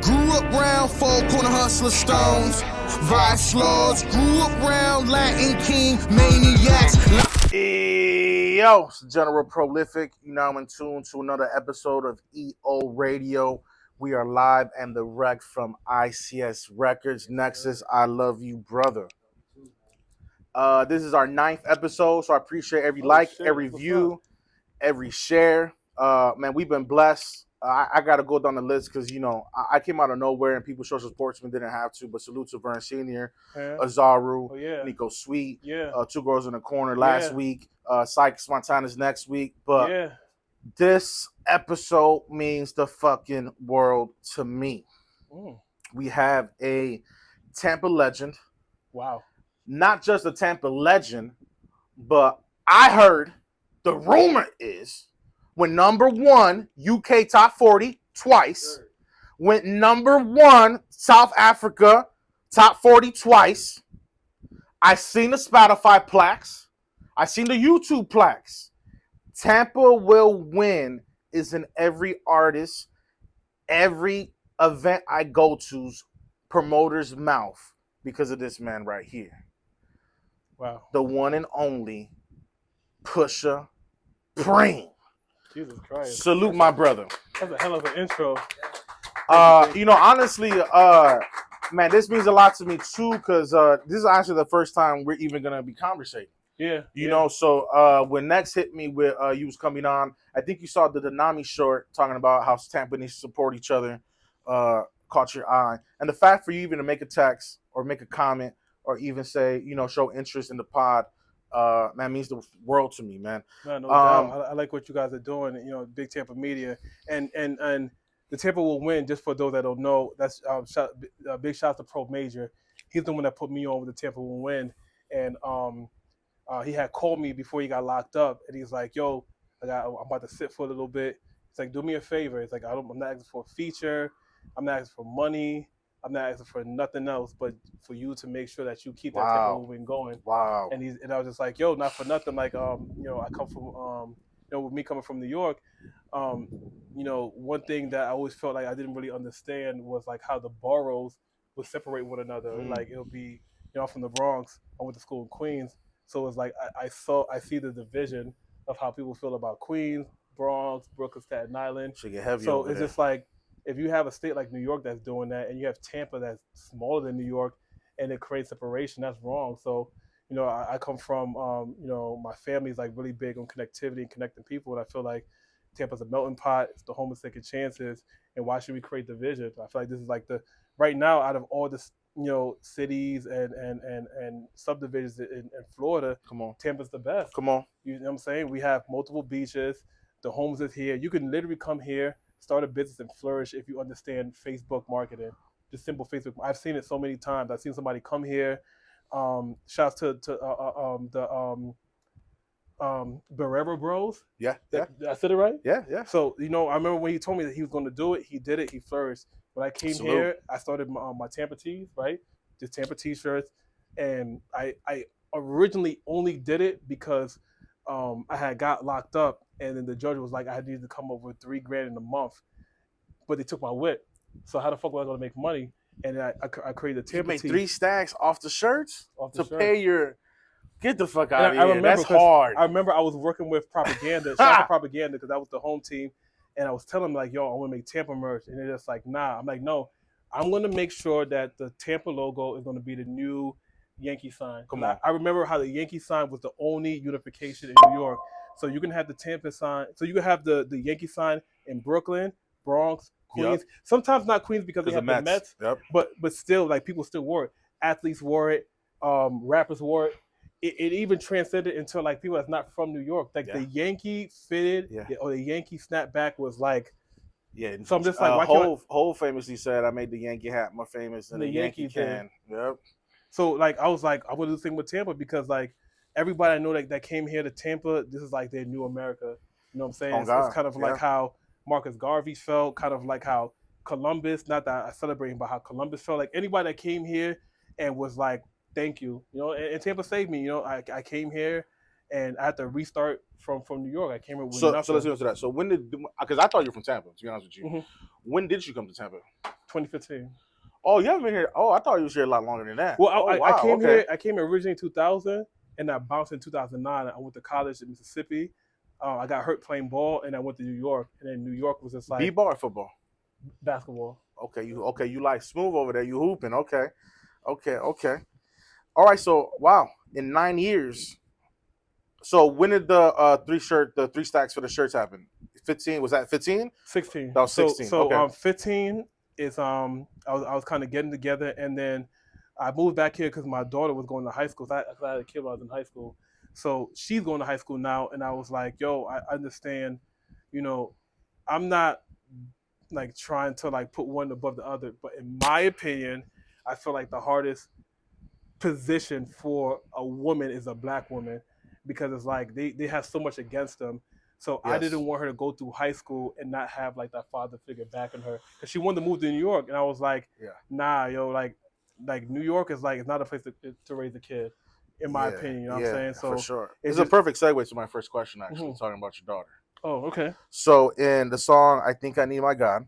Grew up round four corner hustler stones. Vice lords, grew up round Latin King maniacs. Yo, it's General Prolific. You now in tune to another episode of EO Radio. We are live and direct from ICS Records. Nexus, I love you, brother. This is our 9th episode, so I appreciate every every view, every share. Man, we've been blessed. I got to go down the list because, I came out of nowhere and people social sportsmen didn't have to. But salute to Vern Sr., Azaru, Nico Sweet, Two Girls in the Corner last week, Sykes Montana's next week. But this episode means the fucking world to me. We have a Tampa legend. Wow. Not just a Tampa legend, but I heard the rumor is went number one UK top 40 twice, went number one South Africa top 40 twice. I seen the Spotify plaques. I seen the YouTube plaques. Tampa will win is in every artist, every event I go to's promoter's mouth because of this man right here. Wow. The one and only Pusha Preme. Jesus Christ. Salute my brother. That's a hell of an intro. Honestly, man, this means a lot to me too, because this is actually the first time we're even gonna be conversating. So when Next hit me with you was coming on, I think you saw the Denami short talking about how Tampa needs to support each other, caught your eye. And the fact for you even to make a text or make a comment or even say, show interest in the pod, man, means the world to me, man. No doubt. I like what you guys are doing, Big Tampa Media. And the Tampa will win, just for those that don't know. That's big shout out to Pro Major. He's the one that put me on with the Tampa will win. And he had called me before he got locked up, and he's like, yo, I'm about to sit for a little bit. It's like, do me a favor. It's like, I'm not asking for a feature. I'm not asking for money. I'm not asking for nothing else but for you to make sure that you keep that Tampa moving going. Wow. And I was just like, yo, not for nothing. Like, I come from, with me coming from New York, one thing that I always felt like I didn't really understand was like how the boroughs would separate one another. Like it'll be, I'm from the Bronx. I went to school in Queens. So it's like I see the division of how people feel about Queens, Bronx, Brooklyn, Staten Island. Should get heavy. So it's just like, if you have a state like New York that's doing that, and you have Tampa that's smaller than New York, and it creates separation, that's wrong. So, I come from, my family's like really big on connectivity and connecting people, and I feel like Tampa's a melting pot. It's the home of second chances, and why should we create division? I feel like this is like right now out of all the cities and subdivisions in Florida, come on, Tampa's the best. Come on, you know what I'm saying? We have multiple beaches. The homes is here. You can literally come here, start a business, and flourish if you understand Facebook marketing. Just simple Facebook. I've seen it so many times. I've seen somebody come here. Shouts to the Barrera Bros. Yeah. I said it right? Yeah. So, I remember when he told me that he was going to do it, he did it, he flourished. When I came here, I started my Tampa tees, right? Just Tampa t-shirts. And I originally only did it because I had got locked up, and then the judge was like, I needed to come up with $3,000 in a month. But they took my whip. So how the fuck was I going to make money? And I created a Tampa tee. You made 3 stacks off the shirts to pay your... Get the fuck out of here. That's hard. I remember I was working with Propaganda. Shout out to Propaganda, because that was the home team. And I was telling them, like, yo, I want to make Tampa merch. And they're just like, nah. I'm like, no. I'm going to make sure that the Tampa logo is going to be the new Yankee sign. Come on. I remember how the Yankee sign was the only unification in New York. So you can have the Tampa sign. So you can have the Yankee sign in Brooklyn, Bronx, Queens. Yep. Sometimes not Queens because they have the Mets. Yep. But still, like, people still wore it. Athletes wore it. Rappers wore it. It even transcended into like people that's not from New York. Like the Yankee fitted or the Yankee snapback was like. Yeah. So I'm just like, why Hov famously said, I made the Yankee hat more famous than the Yankee can. Yep. So like I was like, I want to do the thing with Tampa because like everybody I know that came here to Tampa, this is like their new America. You know what I'm saying? It's kind of like how Marcus Garvey felt, kind of like how Columbus, not that I celebrate him, but how Columbus felt. Like anybody that came here and was like, thank you. And Tampa saved me. I came here and I had to restart from New York. I came here with nothing. So let's get into that. So when because I thought you were from Tampa, to be honest with you. Mm-hmm. When did you come to Tampa? 2015. Oh, you haven't been here. Oh, I thought you was here a lot longer than that. Well, Oh, I wow. came Okay. here. I came here originally in 2000, and I bounced in 2009. I went to college in Mississippi. I got hurt playing ball, and I went to New York. And then New York was just like B-ball or football? basketball. Okay, you like smooth over there. You hooping. Okay. All right, so wow, in 9 years. So when did the three stacks for the shirts happen? 15, was that 15? 16. That was So 16. Okay. 15 is I was kind of getting together, and then I moved back here because my daughter was going to high school. So I had a kid when I was in high school, so she's going to high school now, and I was like, yo, I understand, you know, I'm not like trying to like put one above the other, but in my opinion, I feel like the hardest position for a woman is a black woman because it's like they have so much against them. So I Yes. didn't want her to go through high school and not have like that father figure back in her because she wanted to move to New York, and I was like, Yeah. nah, yo, like New York is like it's not a place to raise a kid, in my opinion. You know what I'm saying? So for sure. it's It's a just- perfect segue to my first question, actually, Mhm. talking about your daughter. Oh, okay. So in the song "I Think I Need My God,"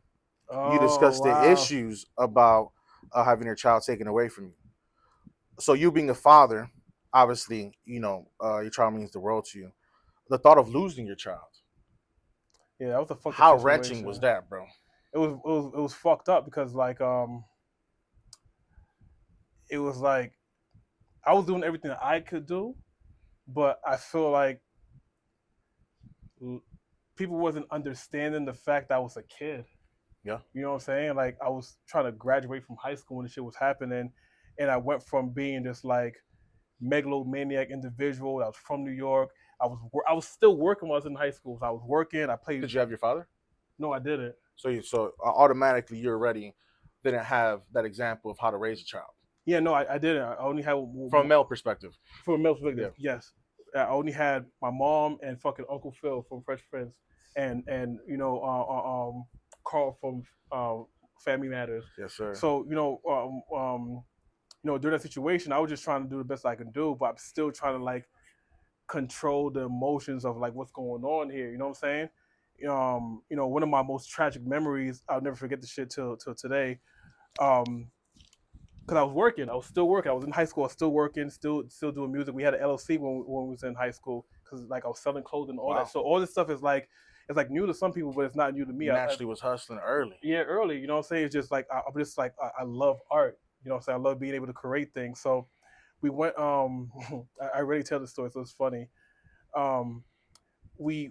you discuss wow. the issues about having your child taken away from you. So you being a father, obviously, your child means the world to you. The thought of losing your child, Yeah, that was a fucked up how situation. wrenching was that, bro? It was fucked up because like it was like I was doing everything I could do, but I feel like people wasn't understanding the fact that I was a kid. Yeah. You know what I'm saying? Like I was trying to graduate from high school when the shit was happening, and I went from being this like megalomaniac individual that was from New York. I was still working when I was in high school. So I was working. I played. Did you have your father? No, I didn't. So automatically you're already didn't have that example of how to raise a child Yeah, no, I didn't. I only had from a male perspective. from a male perspective. Yes, I only had my mom and fucking Uncle Phil from Fresh Prince, and Carl from Family Matters. Yes, sir. So during that situation, I was just trying to do the best I can do, but I'm still trying to like control the emotions of like what's going on here. You know what I'm saying? One of my most tragic memories, I'll never forget the shit till today. Because I was working, I was still working. I was in high school, I was still working, still doing music. We had an LLC when we was in high school because like I was selling clothes and all that. So all this stuff is like it's like new to some people, but it's not new to me. You naturally was hustling early. Yeah, early. You know what I'm saying? It's just like I'm just like I love art. You know what I'm saying? I love being able to create things. So we went. I really tell the story, so it's funny. We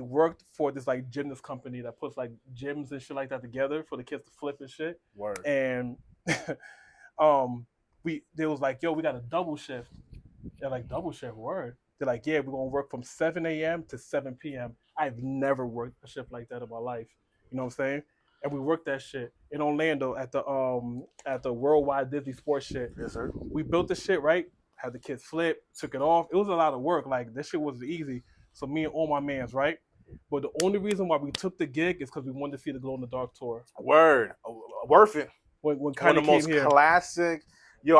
worked for this like gymnast company that puts like gyms and shit like that together for the kids to flip and shit. Word. And they was like, yo, we got a double shift. They're like, double shift, word. They're like, yeah, we're gonna work from 7 a.m. to 7 p.m. I've never worked a shift like that in my life. You know what I'm saying? And we worked that shit in Orlando at the Worldwide Disney Sports shit. Yes, sir. We built the shit, right? Had the kids flip, took it off. It was a lot of work. Like this shit wasn't easy. So me and all my mans, right? But the only reason why we took the gig is because we wanted to see the Glow in the Dark tour. Word. Worth it. When One Kanye of the most came here. classic.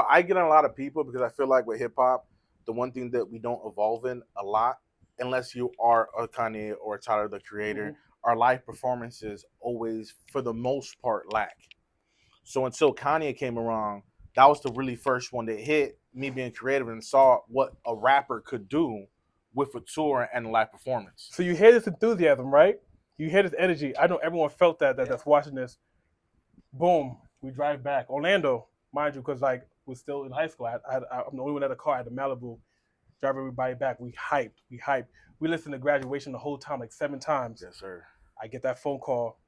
I get on a lot of people because I feel like with hip hop, the one thing that we don't evolve in a lot, unless you are a Kanye or a Tyler the Creator, our live performances always, for the most part, lack. So until Kanye came around, that was the really first one that hit me being creative and saw what a rapper could do with a tour and a live performance. So you hear this enthusiasm, right? You hear this energy. I know everyone felt that's watching this. Boom, we drive back. Orlando, mind you, because like we're still in high school. I'm the only one at a car at the Malibu. Drive everybody back. We hyped. We listened to Graduation the whole time, like 7 times. Yes, sir. I get that phone call.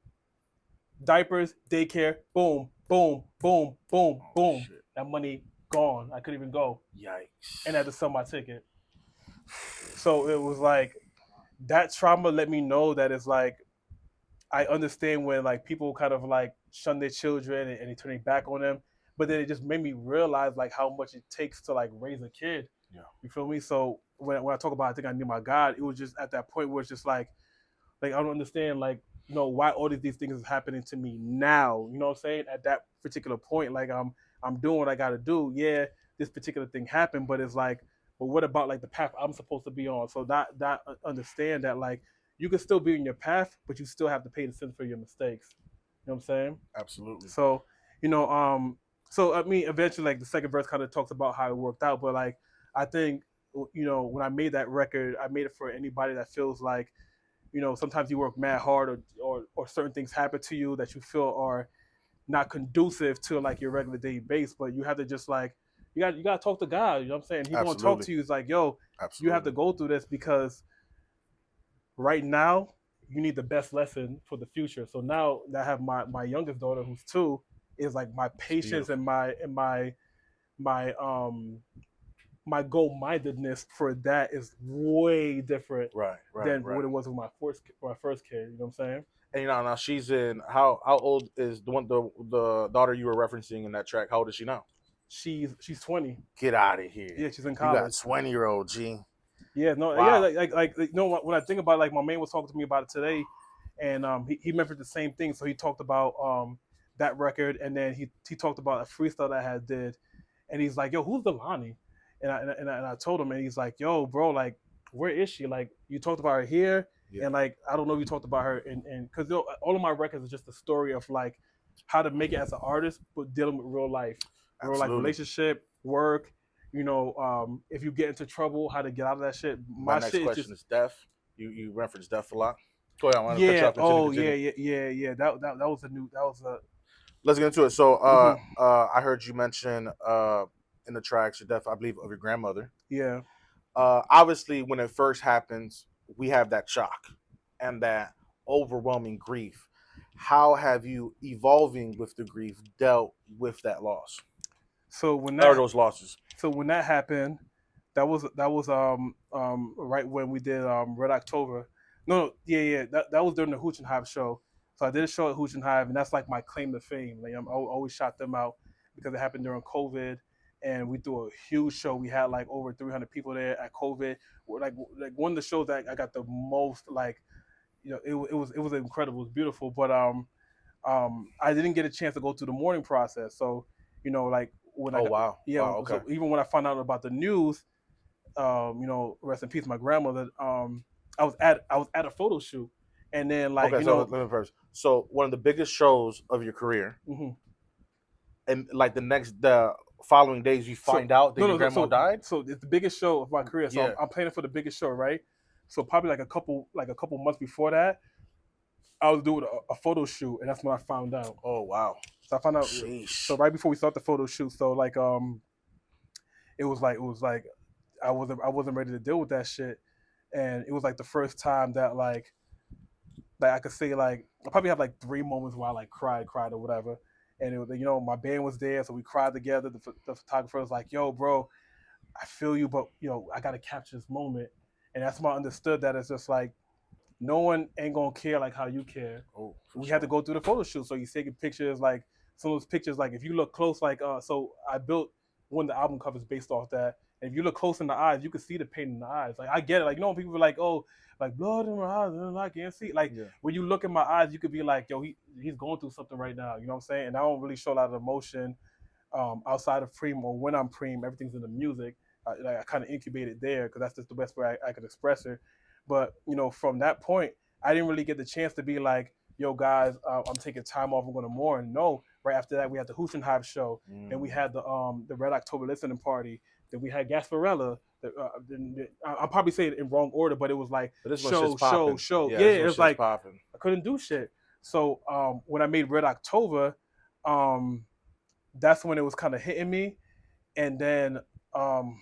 Diapers, daycare, boom, boom, boom, boom, boom. Shit. That money gone. I couldn't even go. Yikes. And I had to sell my ticket. So it was like that trauma let me know that it's like I understand when like people kind of like shun their children and they turn their back on them, but then it just made me realize like how much it takes to like raise a kid. Yeah. You feel me? So when I talk about I think I need my God, it was just at that point where it's just like I don't understand like why all these things is happening to me now. You know what I'm saying? At that particular point, like I'm doing what I got to do. Yeah, this particular thing happened, but it's like, but what about like the path I'm supposed to be on? So that understand that like you can still be in your path, but you still have to pay the sin for your mistakes. know what I'm saying? Absolutely. So, you know, so I mean, eventually, like the second verse kind of talks about how it worked out, but like I think, you know, when I made that record, I made it for anybody that feels like, you know, sometimes you work mad hard, or certain things happen to you that you feel are not conducive to like your regular day base, but you have to just like you got to talk to God. You know what I'm saying? He's gonna talk Absolutely. to you. It's like, yo, you have to Absolutely. go through this because right now you need the best lesson for the future. So now that I have my youngest daughter who's 2, is like my It's patience beautiful. and my my goal mindedness for that is way different Right. Right. than Right. what it was with my first kid. You know what I'm saying? And now she's in how old is the daughter you were referencing in that track? How old is she now? She's 20. Get out of here. Yeah, she's in You got college. 20-year-old G. Yeah, no, yeah, Wow. you know when I think about it, like my man was talking to me about it today, and he mentioned the same thing. So he talked about that record, and then he talked about a freestyle that I had did, and he's like, "Yo, who's Delani?" And I told him, and he's like, "Yo, bro, like, where is she? Like, you talked about her here, Yeah. and like I don't know if you talked about her, and because you know, all of my records are just a story of like how to make it as an artist, but dealing with real life Absolutely. relationship, work." You know, if you get into trouble, how to get out of that shit. My My next shit is just question is death. You reference death a lot. Go ahead. I want to cut you yeah. off. Continue. Oh yeah, Continue. yeah. That was a new. That was a Let's get into it. So, mhm, I heard you mention in the tracks your death, I believe, of your grandmother. yeah. Obviously, when it first happens, we have that shock and that overwhelming grief. How have you, evolving with the grief, dealt with that loss So when or that those losses? so when that happened, that was right when we did Red October. No, yeah. That was during the Hooch and Hive show. So I did a show at Hooch and Hive, and that's like my claim to fame. Like I always shot them out because it happened during COVID, and we threw a huge show. We had like over 300 people there at COVID. Like one of the shows that I got the most like, you know, it was incredible. It was beautiful, but I didn't get a chance to go through the mourning process. So, you know, like when I Oh got, wow, yeah, wow, okay, so even when I found out about the news, you know, rest in peace, my grandmother. I was at a photo shoot, and then like okay. you So know, let me first. So one of the biggest shows of your career, mhm. and like the following days, you So find out that no, your no, grandma died. so it's the biggest show of my career. So Yeah. I'm planning for the biggest show, right? So probably like a couple months before that, I was doing a photo shoot, and that's when I found out. Oh wow. So I found out. So Sheesh. right before we start the photo shoot, so like it was like I wasn't ready to deal with that shit, and it was like the first time that like I could say like I probably have like 3 moments where I like cried or whatever, and it was, you know, my band was there, so we cried together. The photographer was like, "Yo, bro, I feel you, but you know I gotta capture this moment," and that's when I understood that it's just like no one ain't gonna care like how you care. Oh, for We had to sure. go through the photo shoot. So he's taking pictures like some of those pictures, like if you look close, like so I built one of the album covers based off that. And if you look close in the eyes, you can see the pain in the eyes. Like I get it. Like you know when people are like, oh, like blood in my eyes, and I can't see. Like Yeah. when you look in my eyes, you could be like, yo, he's going through something right now. You know what I'm saying? And I don't really show a lot of emotion outside of Preme or when I'm Preme. Everything's in the music. I kind of incubate it there because that's just the best way I could express it. But you know, from that point, I didn't really get the chance to be like, yo, guys, I'm taking time off. I'm going to mourn. No, right after that, we had the Hooch and Hive show. Then we had the Red October listening party. Then we had Gasparella. I'll probably say it in wrong order, but it was like But this one shit's popping. show. Yeah, Yeah, this it one was shit's like popping. I couldn't do shit. So when I made Red October, um, that's when it was kind of hitting me. And then um,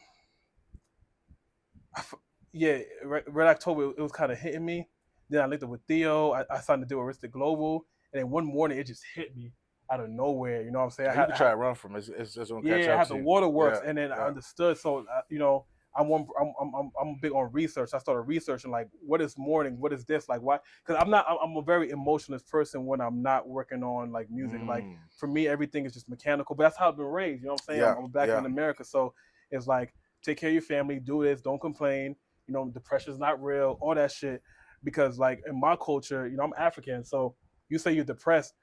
yeah, Red October, it was kind of hitting me. Then I linked up with Theo. I signed to do Aristic Global, and then one morning it just hit me out of nowhere. You know what I'm saying? Yeah, you can try to run from it. It's just gonna catch Yeah, I up had to the you. waterworks, Yeah, and then I yeah. understood. So you know, I'm big on research. I started researching like what is mourning, what is this, like why? Because I'm a very emotionless person when I'm not working on like music. Like Mm, for me, everything is just mechanical. But that's how I've been raised. You know what I'm saying? yeah, I'm black yeah. in America, so it's like take care of your family, do this, don't complain. You know, depression's not real, all that shit. Because like in my culture, you know, I'm African, so you say you're depressed,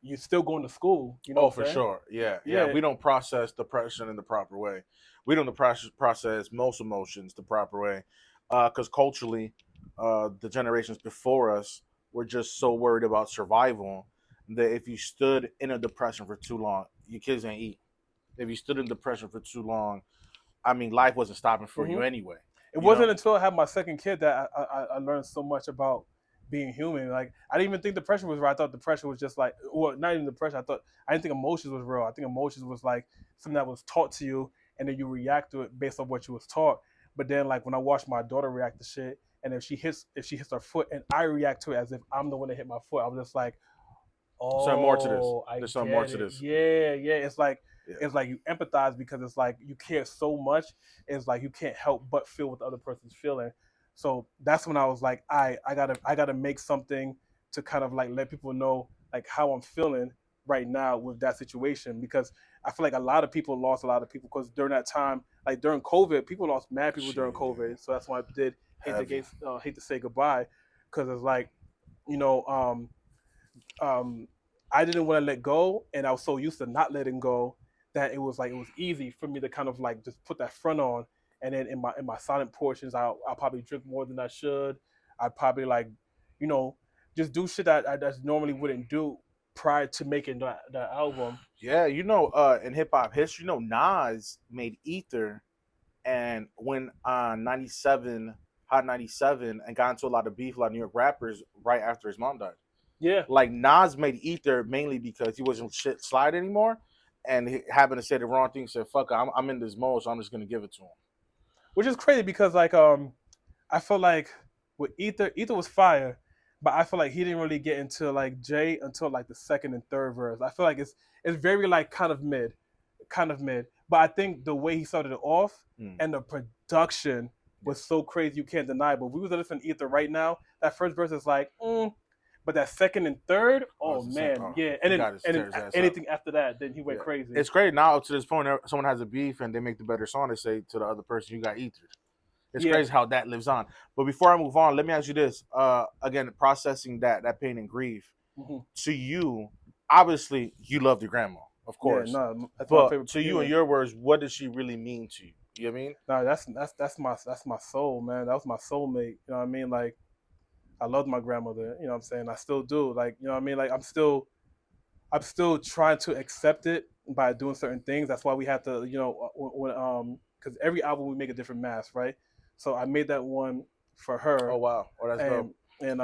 you're still going to school. You know Oh, what for I'm saying? sure. Yeah, yeah. Yeah. We don't process depression in the proper way. We don't process most emotions the proper way, because culturally, the generations before us were just so worried about survival that if you stood in a depression for too long, your kids ain't eat. If you stood in depression for too long, I mean, life wasn't stopping for you Hmm. anyway. It You wasn't know? until I had my second kid that I learned so much about being human. Like I didn't even think depression was real. I thought depression was just like, well, not even depression. I didn't think emotions was real. I think emotions was like something that was taught to you, and then you react to it based on what you was taught. But then, like when I watched my daughter react to shit, and if she hits her foot, and I react to it as if I'm the one that hit my foot, I was just like, There's something more to this. oh, I There's something more get to it. this. Yeah, yeah. Yeah. It's like you empathize because it's like you care so much. It's like you can't help but feel what the other person's feeling. So that's when I was like, I gotta make something to kind of like let people know like how I'm feeling right now with that situation because I feel like a lot of people lost a lot of people because during that time, like during COVID, people lost mad people during Shit. COVID. So that's why I did Heavy. hate to say goodbye because it's like you know um, I didn't want to let go, and I was so used to not letting go that it was easy for me to kind of like just put that front on, and then in my silent portions, I'll probably drink more than I should. I'd probably like, you know, just do shit that I just normally wouldn't do prior to making that album. Yeah, in hip hop history, Nas made Ether and went on 97, Hot 97, and got into a lot of beef, a lot of New York rappers right after his mom died. Yeah, Like Nas made Ether mainly because he wasn't shit slide anymore, and he happened to say the wrong thing. Said, "Fuck, I'm in this mode, so I'm just gonna give it to him." which is crazy because like I feel like with Ether was fire, but I feel like he didn't really get into like Jay until like the second and third verse. I feel like it's very like kind of mid. But I think the way he started it off Mm. and the production Yeah. was so crazy you can't deny. But we was listening to Ether right now. That first verse is like, but that second and third, Oh, oh it's the same. man, Oh, yeah. he And got his then tears ass up. anything after that, then he went Yeah, crazy. it's great now up to this point. Someone has a beef and they make the better song. They say to the other person, "You got Ether." It's Yeah. crazy how that lives on. But before I move on, let me ask you this. Again, processing that pain and grief Hmm. to you, obviously you loved your grandma, of Yeah, course. no, that's my But favorite to you, in human. your words, what does she really mean to you? You know what I mean? No, that's my soul, man. That was my soulmate. You know what I mean? Like I loved my grandmother. You know what I'm saying? I still do. Like you know what I mean? Like I'm still trying to accept it by doing certain things. That's why we have to, because every album we make a different mask, right? So I made that one for Oh her, wow, oh that's dope. and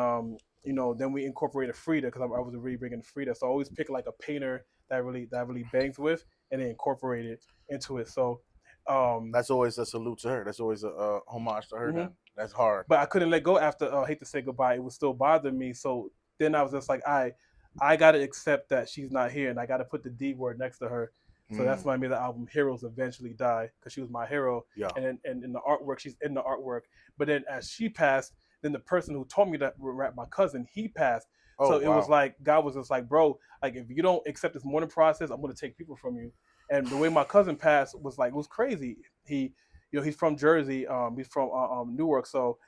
then we incorporated Frida because I was really big into Frida. So I always pick like a painter that really bangs with, and then incorporate it into it. So, um, That's always a salute to her. That's always a homage to her. mhm. Then that's hard. But I couldn't let go after I hate to say goodbye. It was still bothering me. So then I was just like, I gotta accept that she's not here, and I gotta put the D word next to her. So that's Mm, why I made the album "Heroes Eventually Die" because she was my hero, yeah. and in the artwork, she's in the artwork. But then as she passed, then the person who told me that rap, my cousin, he passed. Oh So it was wow. like God was just like, bro, like if you don't accept this mourning process, I'm gonna take people from you. And the way my cousin passed was like it was crazy. He's from Jersey. He's from Newark. So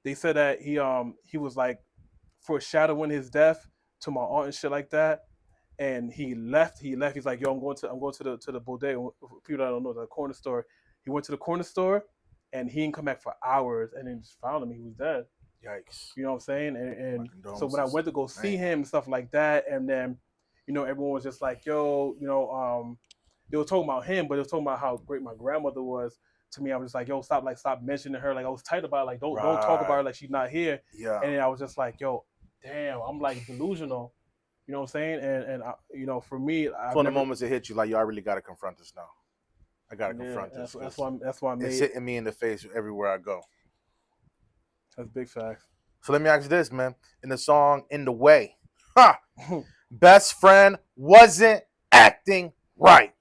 they said that he was like foreshadowing his death to my aunt and shit like that. And he left. He left. He's like, yo, I'm going to the bodega. People that don't know the corner store. He went to the corner store, and he didn't come back for hours. And then just found him. He was dead. Yikes. You know what I'm saying? My And so when I condolences. went to go see Man. him and stuff like that, and then everyone was just like, yo, they were talking about him, but they were talking about how great my grandmother was to me. I was just like, yo, stop mentioning her. Like I was tight about it. Like don't talk about Right. her like she's not here. Yeah. And then I was just like, yo, damn, I'm like delusional. You know what I'm saying? And for me, It's I've one of the never. moments that hit you like, yo, I really got to confront this now. I got to Yeah, confront this that's because why I it's made. hitting me in the face everywhere I go. That's big facts. So let me ask you this, man. In the song "In the Way," ha, best friend wasn't acting right.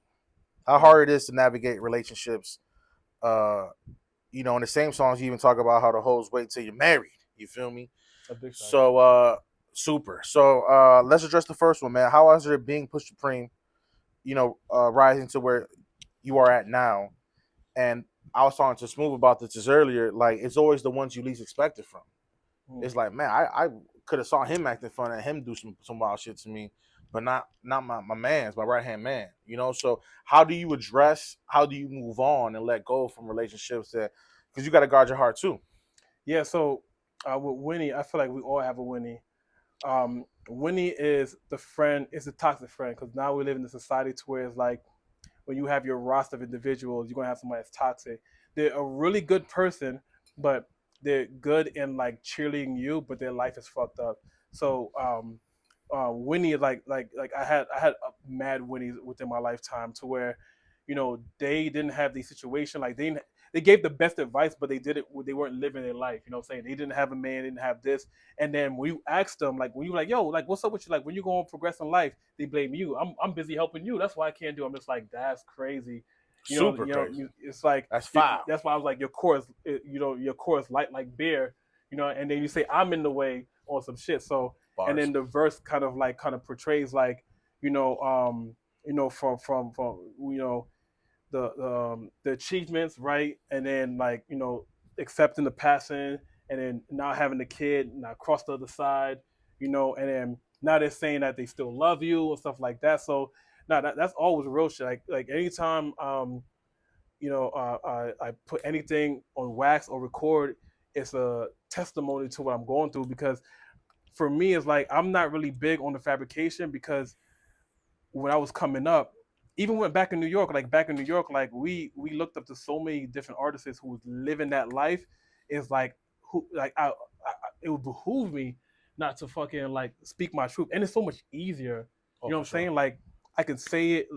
How hard it is to navigate relationships. In the same songs, you even talk about how the hoes wait till you're married. You feel me? A big fact. So, super. So, let's address the first one, man. How is it being Pusha Preme, rising to where you are at now? And I was talking to Smooth about this just earlier. Like, it's always the ones you least expect it from. It's like, man, I could have saw him acting fun and him do some wild shit to me, but not my man's, my right hand man. So how do you move on and let go from relationships that, because you got to guard your heart too. Yeah. So with Winnie, I feel like we all have a Winnie. Winnie is the friend, is a toxic friend because now we live in a society to where it's like when you have your roster of individuals, you're gonna have somebody that's toxic. They're a really good person, but they're good in like cheerleading you, but their life is fucked up. So Winnie, like I had mad Winnies within my lifetime to where, they didn't have the situation like they gave the best advice, but they did it. They weren't living their life. You know what I'm saying? They didn't have a man, didn't have this. And then when you ask them, like when you like, yo, like what's up with you? Like when you go on progress in life, they blame you. I'm busy helping you. That's why I can't do. I'm just like that's crazy. Super crazy. It's like That's foul. that's why I was like your core is, your core is light like beer. And then you say I'm in the way on some shit. So Bars. and then the verse kind of portrays like, from the achievements, right? And then like, accepting the passing and then not having the kid, not cross the other side, and then now they're saying that they still love you and stuff like that. So now that's always real shit. Like anytime I put anything on wax or record, it's a testimony to what I'm going through because for me it's like I'm not really big on the fabrication because when I was coming up, even when back in New York, like we looked up to so many different artists who was living that life. It's like who like it would behoove me not to fucking like speak my truth, and it's so much easier. You know what I'm saying? Like I can say it,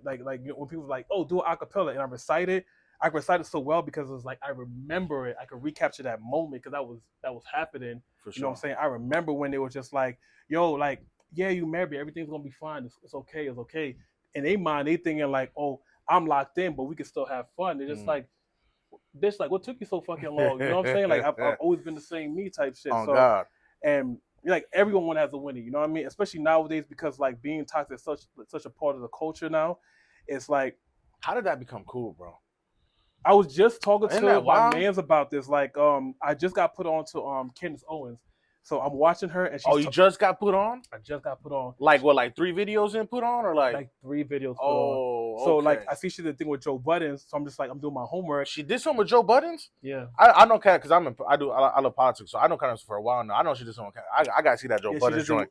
like when people are like, oh, do an acapella, and I recite it. I recite it so well because it's like I remember it. I can recapture that moment because that was happening. For sure. You know what I'm saying? I remember when they were just like, yo, like, yeah, you married, everything's gonna be fine. It's okay, it's okay. In their mind, they thinking like, oh, I'm locked in, but we can still have fun. They're just like, bitch, like, what took you so fucking long? You know what I'm saying? Like, I've always been the same me type shit. Oh, God. And like everyone has a winner, you know what I mean? Especially nowadays because like being toxic is such a part of the culture now. It's like, how did that become cool, bro? I was just talking to my mans about this. Like, I just got put on to Candace Owens. So I'm watching her, and she's you just got put on? I just got put on. Like what? Like 3 videos in put on, or like 3 videos put on. So like I see she did the thing with Joe Buttons. So I'm just like I'm doing my homework. She did something with Joe Buttons? Yeah. I know Kat because I love politics, so I know Candace for a while now. I know she did something. I gotta see that Joe Buttons joint.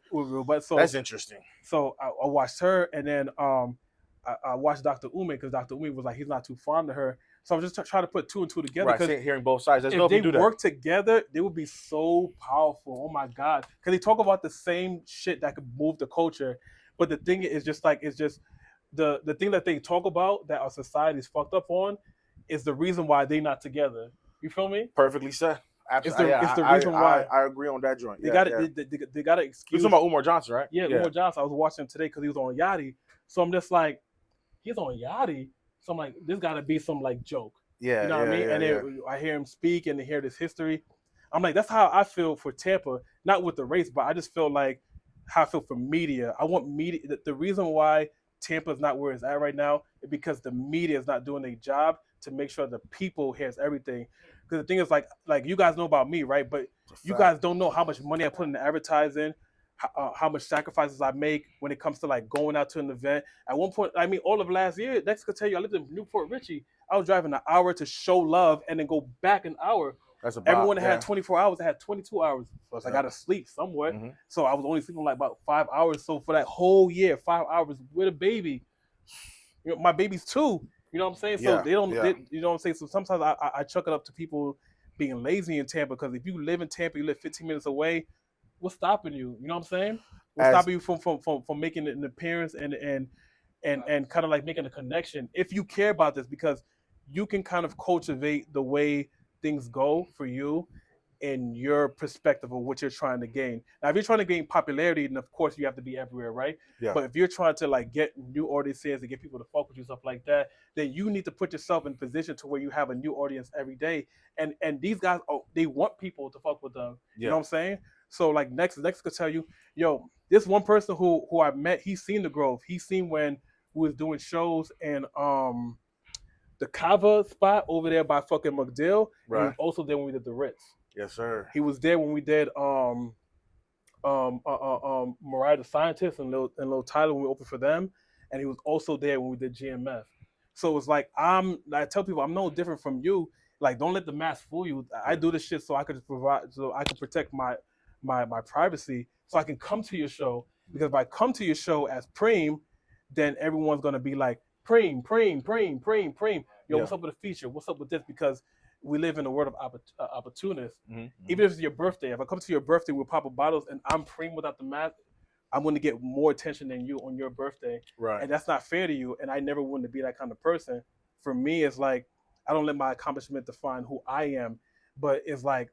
So that's interesting. So I watched her, and then I watched Dr. Ume because Dr. Ume was like he's not too fond of her. So I'm just trying to put 2 and 2 together. Right, hearing both sides. That's if they work together, they would be so powerful. Oh my God. Because they talk about the same shit that could move the culture. But the thing is just like, it's just the thing that they talk about that our society is fucked up on is the reason why they're not together. You feel me? Perfectly said. Absolutely. It's the reason why. I agree on that joint. They got to excuse. You're talking about Umar Johnson, right? Yeah, Umar Johnson. I was watching him today because he was on Yachty. So I'm just like, he's on Yachty. So I'm like, this got to be some like joke. Yeah, you know what I mean? And then I hear him speak and hear this history. I'm like, that's how I feel for Tampa, not with the race, but I just feel like how I feel for media. I want media. The reason why Tampa is not where it's at right now is because the media is not doing their job to make sure the people hears everything. Because the thing is, like you guys know about me, right? But you guys don't know how much money I put into advertising. How much sacrifices I make when it comes to like going out to an event. At one point, I mean, all of last year, Dex could tell you, I lived in Newport Richie. I was driving an hour to show love and then go back an hour. That's about, everyone had 24 hours. I had 22 hours. So I got to sleep somewhere. Mm-hmm. So I was only sleeping like about 5 hours. So for that whole year, 5 hours with a baby, my baby's 2. You know what I'm saying? So they don't, you know what I'm saying? So sometimes I chuck it up to people being lazy in Tampa because if you live in Tampa, you live 15 minutes away. What's stopping you? You know what I'm saying? What's stopping you from making an appearance and kind of like making a connection? If you care about this, because you can kind of cultivate the way things go for you in your perspective of what you're trying to gain. Now, if you're trying to gain popularity, then of course you have to be everywhere, right? Yeah. But if you're trying to like get new audiences and get people to fuck with you, stuff like that, then you need to put yourself in position to where you have a new audience every day. And these guys, they want people to fuck with them. Yeah. You know what I'm saying? So like next could tell you, yo, this one person who I met, he's seen the growth. He's seen when we was doing shows in the Kava spot over there by fucking McDill. Right. He was also there when we did the Ritz. Yes, sir. He was there when we did Mariah the Scientist and Lil Tyler when we opened for them, and he was also there when we did GMF. So it's like I tell people I'm no different from you. Like, don't let the mask fool you. I do this shit so I could provide, so I can protect my privacy. so I can come to your show. Because if I come to your show as Preme, then everyone's gonna be like Preme, Preme, Preme, Preme, Preme. Yo, what's up with the feature? What's up with this? Because we live in a world of opportunists. Even if it's your birthday, if I come to your birthday with pop up bottles and I'm Preme without the mask, I'm going to get more attention than you on your birthday. Right. And that's not fair to you. And I never want to be that kind of person. For me, it's like, I don't let my accomplishment define who I am. But it's like,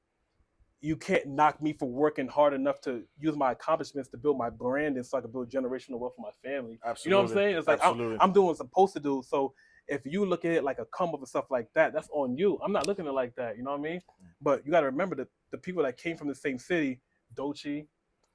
you can't knock me for working hard enough to use my accomplishments to build my brand and so I can build generational wealth for my family. Absolutely. You know what I'm saying? It's like, I'm doing what I'm supposed to do. So if you look at it like a come up and stuff like that, that's on you. I'm not looking at it like that. You know what I mean? But you got to remember that the people that came from the same city, Doechii,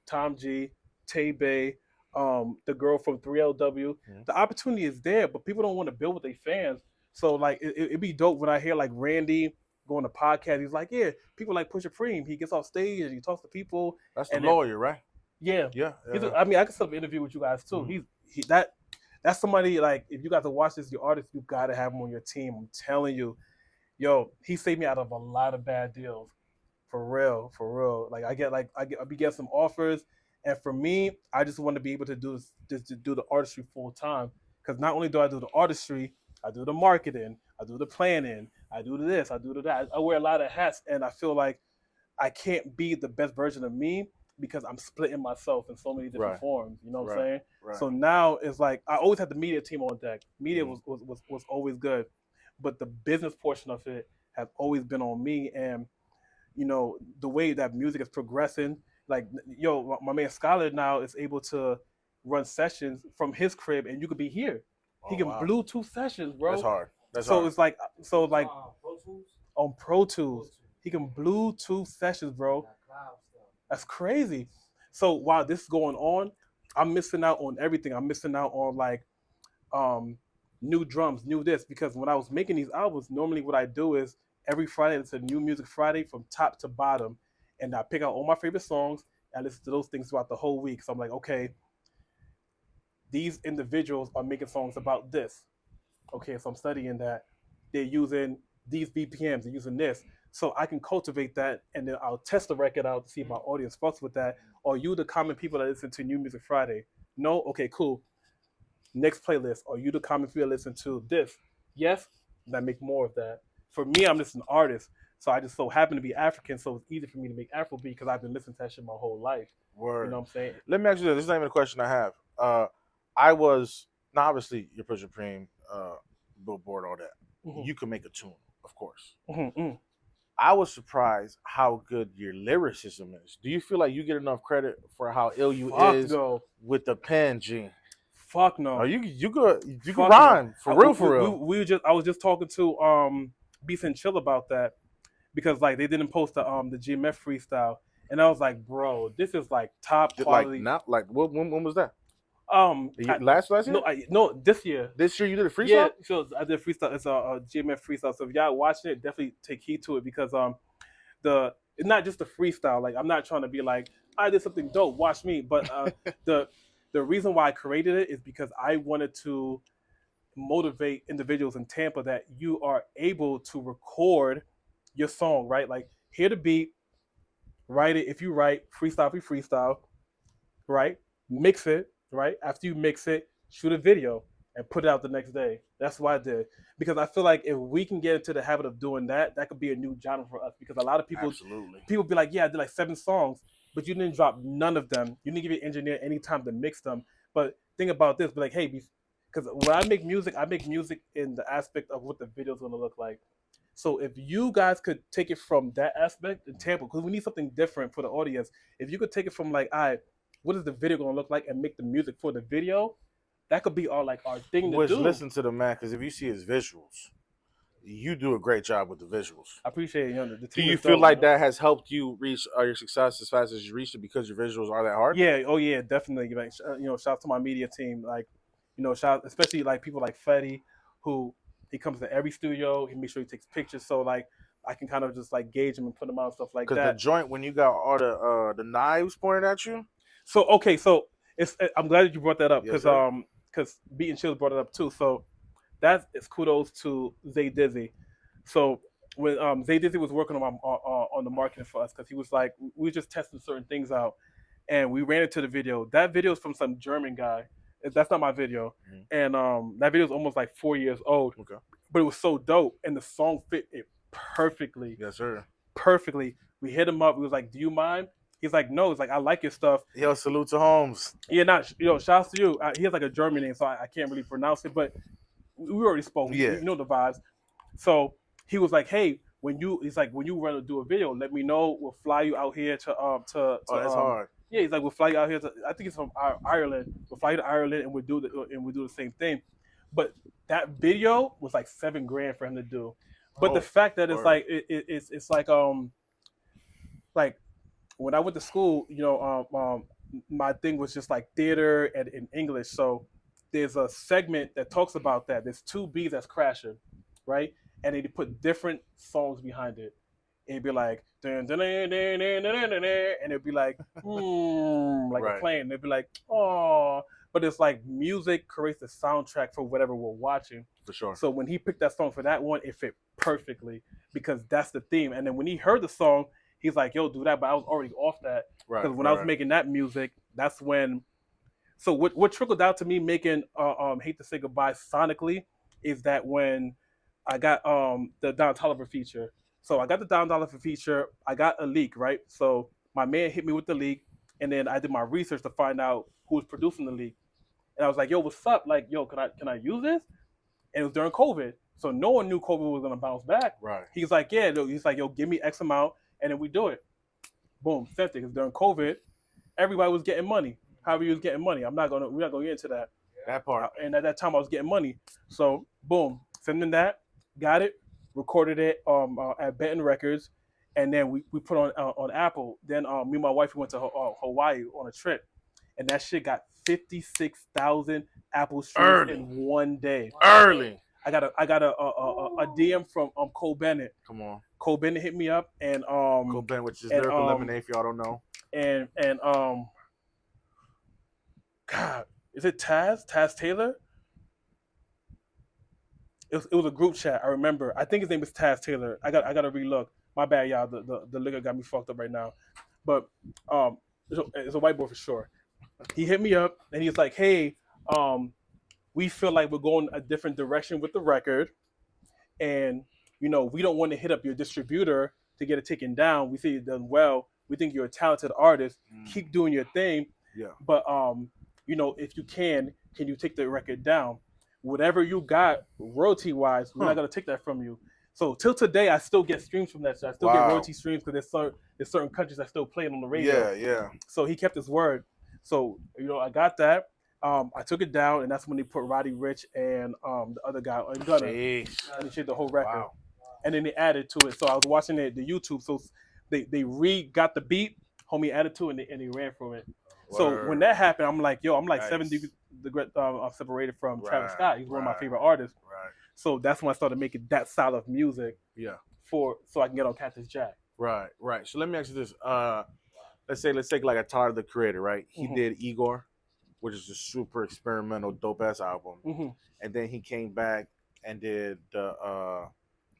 Tom G, Tay Bay, the girl from 3LW, the opportunity is there, but people don't want to build with their fans. So like it'd be dope when I hear like Randy go on a podcast. He's like, yeah, people like Pusha Preme. He gets off stage and he talks to people. That's the lawyer, right? Yeah. Yeah. I mean, I can set up an interview with you guys too. That's somebody like, if you got to watch this, your artist, you got to have him on your team. I'm telling you, yo, he saved me out of a lot of bad deals. For real. Like I be getting some offers, and for me, I just want to be able to do the artistry full time. Because not only do I do the artistry, I do the marketing, I do the planning, I do this, I do that. I wear a lot of hats, and I feel like I can't be the best version of me because I'm splitting myself in so many different forms. You know what I'm saying? Right. So now it's like I always had the media team on deck. Media was always good, but the business portion of it has always been on me. And you know, the way that music is progressing, like, yo, my man Scholar now is able to run sessions from his crib, and you could be here. He can Bluetooth sessions, bro. That's hard. It's like on Pro Tools, he can Bluetooth sessions, bro. That's crazy. So while this is going on, I'm missing out on everything. I'm missing out on like new drums, new this, because when I was making these albums, normally what I do is every Friday it's a new music Friday from top to bottom, and I pick out all my favorite songs and listen to those things throughout the whole week. So I'm like, okay, these individuals are making songs about this. Okay, so I'm studying that. They're using these BPMs, they're using this. So I can cultivate that, and then I'll test the record out to see if my audience fucks with that. Or you, the common people that listen to New Music Friday. No? Okay, cool. Next playlist. Or you, the common people that listen to this. Yes? Then I make more of that. For me, I'm just an artist. So I just so happen to be African, so it's easy for me to make Afrobeat because I've been listening to that shit my whole life. Word. You know what I'm saying? Let me ask you this. This is not even a question I have. Obviously, you're Pusha Preme, Billboard, all that. Mm-hmm. You can make a tune, of course. Mm-hmm. I was surprised how good your lyricism is. Do you feel like you get enough credit for how ill you is with the pen, G? Fuck no. Oh, you can rhyme no. For real. I was just talking to Beast and Chill about that, because like they didn't post the GMF freestyle, and I was like, bro, this is like top quality. When was that? Last year? No, this year. This year you did a freestyle? Yeah, so I did a freestyle. It's a GMF freestyle. So if y'all watching it, definitely take heed to it, because it's not just a freestyle. Like, I'm not trying to be like, I did something dope, watch me. But the reason why I created it is because I wanted to motivate individuals in Tampa that you are able to record your song, right? Like, hear the beat, write it. If you write, freestyle, right? Mix it. Right? After you mix it, shoot a video and put it out the next day. That's what I did. Because I feel like if we can get into the habit of doing that, that could be a new genre for us. Because a lot of people be like, yeah, I did like 7 songs, but you didn't drop none of them. You didn't give your engineer any time to mix them. But think about this, be like, hey, because when I make music in the aspect of what the video is going to look like. So if you guys could take it from that aspect in Tampa, because we need something different for the audience. If you could take it from like, what is the video going to look like, and make the music for the video, that could be our thing to do. Listen to the man, because if you see his visuals, you do a great job with the visuals. I appreciate it. The team. Do you feel like that has helped you reach your success as fast as you reached it because your visuals are that hard? Yeah. Oh yeah, definitely. Like, shout out to my media team. Like, shout, especially like people like Fetty, who he comes to every studio. He makes sure he takes pictures. So like, I can kind of just like gauge him and put him out and stuff like that. Because the joint, when you got all the knives pointed at you. So I'm glad that you brought that up, because Beat and Chill brought it up too. So that is kudos to Zay Dizzy. So when Zay Dizzy was working on the marketing for us, because he was like, we were just testing certain things out, and we ran into the video. That video is from some German guy. That's not my video, and that video is almost like 4 years old. Okay. But it was so dope, and the song fit it perfectly. Yes, sir. Perfectly. We hit him up. We was like, "Do you mind?" He's like, "No." It's like, "I like your stuff." Yo, salute to Holmes. Yeah, shouts to you. He has like a German name, so I can't really pronounce it, but we already spoke. Yeah. We know the vibes. So he was like, "Hey, when you want to do a video, let me know. We'll fly you out here to Oh, that's hard. Yeah, he's like, we'll fly you out here to. I think it's from Ireland. We'll fly you to Ireland, and we'll do the same thing. But that video was like $7,000 for him to do. But the fact that it's like it's like when I went to school, my thing was just like theater and in English. So there's a segment that talks about that. There's two bees that's crashing, right? And they put different songs behind it. It'd be like dun, dun, dun, dun, dun, dun, dun, dun, and it'd be like like a plane. It'd be like oh, but it's like music creates the soundtrack for whatever we're watching. For sure. So when he picked that song for that one, it fit perfectly because that's the theme. And then when he heard the song, he's like, "Yo, do that," but I was already off that because when I was making that music, that's when. So what trickled down to me making "Hate to Say Goodbye" sonically is that when I got the Don Toliver feature. So I got the Don Toliver feature. I got a leak, right? So my man hit me with the leak, and then I did my research to find out who was producing the leak. And I was like, "Yo, what's up? Like, yo, can I use this?" And it was during COVID, so no one knew COVID was gonna bounce back. Right. He's like, "Yeah." He's like, "Yo, give me X amount, and then we do it." Boom, sent it. Because during COVID, everybody was getting money. However, you was getting money. We're not gonna get into that. That part. And at that time, I was getting money. So boom, sending that, got it, recorded it at Benton Records, and then we put on Apple. Then me and my wife went to Hawaii on a trip, and that shit got 56,000 Apple streams in one day. Early. I got a DM from Cole Bennett. Come on. Cole Bennett hit me up and Cole Bennett, which is Lyrical Lemonade, if y'all don't know. And God, is it Taz Taylor? It was a group chat. I remember. I think his name is Taz Taylor. I got to relook. My bad, y'all. The liquor got me fucked up right now. But it's a white boy for sure. He hit me up and he's like, "Hey, we feel like we're going a different direction with the record, and we don't want to hit up your distributor to get it taken down. We see you done well. We think you're a talented artist. Keep doing your thing. Yeah. But if you can you take the record down? Whatever you got royalty wise, we're not gonna take that from you." So till today, I still get streams from that. So I still get royalty streams because there's certain countries that still play it on the radio. Yeah. So he kept his word. So I got that. I took it down, and that's when they put Roddy Ricch and the other guy on Gunna, and they changed the whole record. Wow. And then they added to it. So I was watching the YouTube. So they got the beat, homie added to it, and they ran from it. Word. So when that happened, I'm like, I'm like nice. 7 degrees separated from Travis Scott. He's one of my favorite artists. Right. So that's when I started making that style of music. Yeah. So I can get on Cactus Jack. Right. So let me ask you this. Let's take like a Tyler the Creator, right? He did Igor, which is a super experimental, dope ass album. And then he came back and did the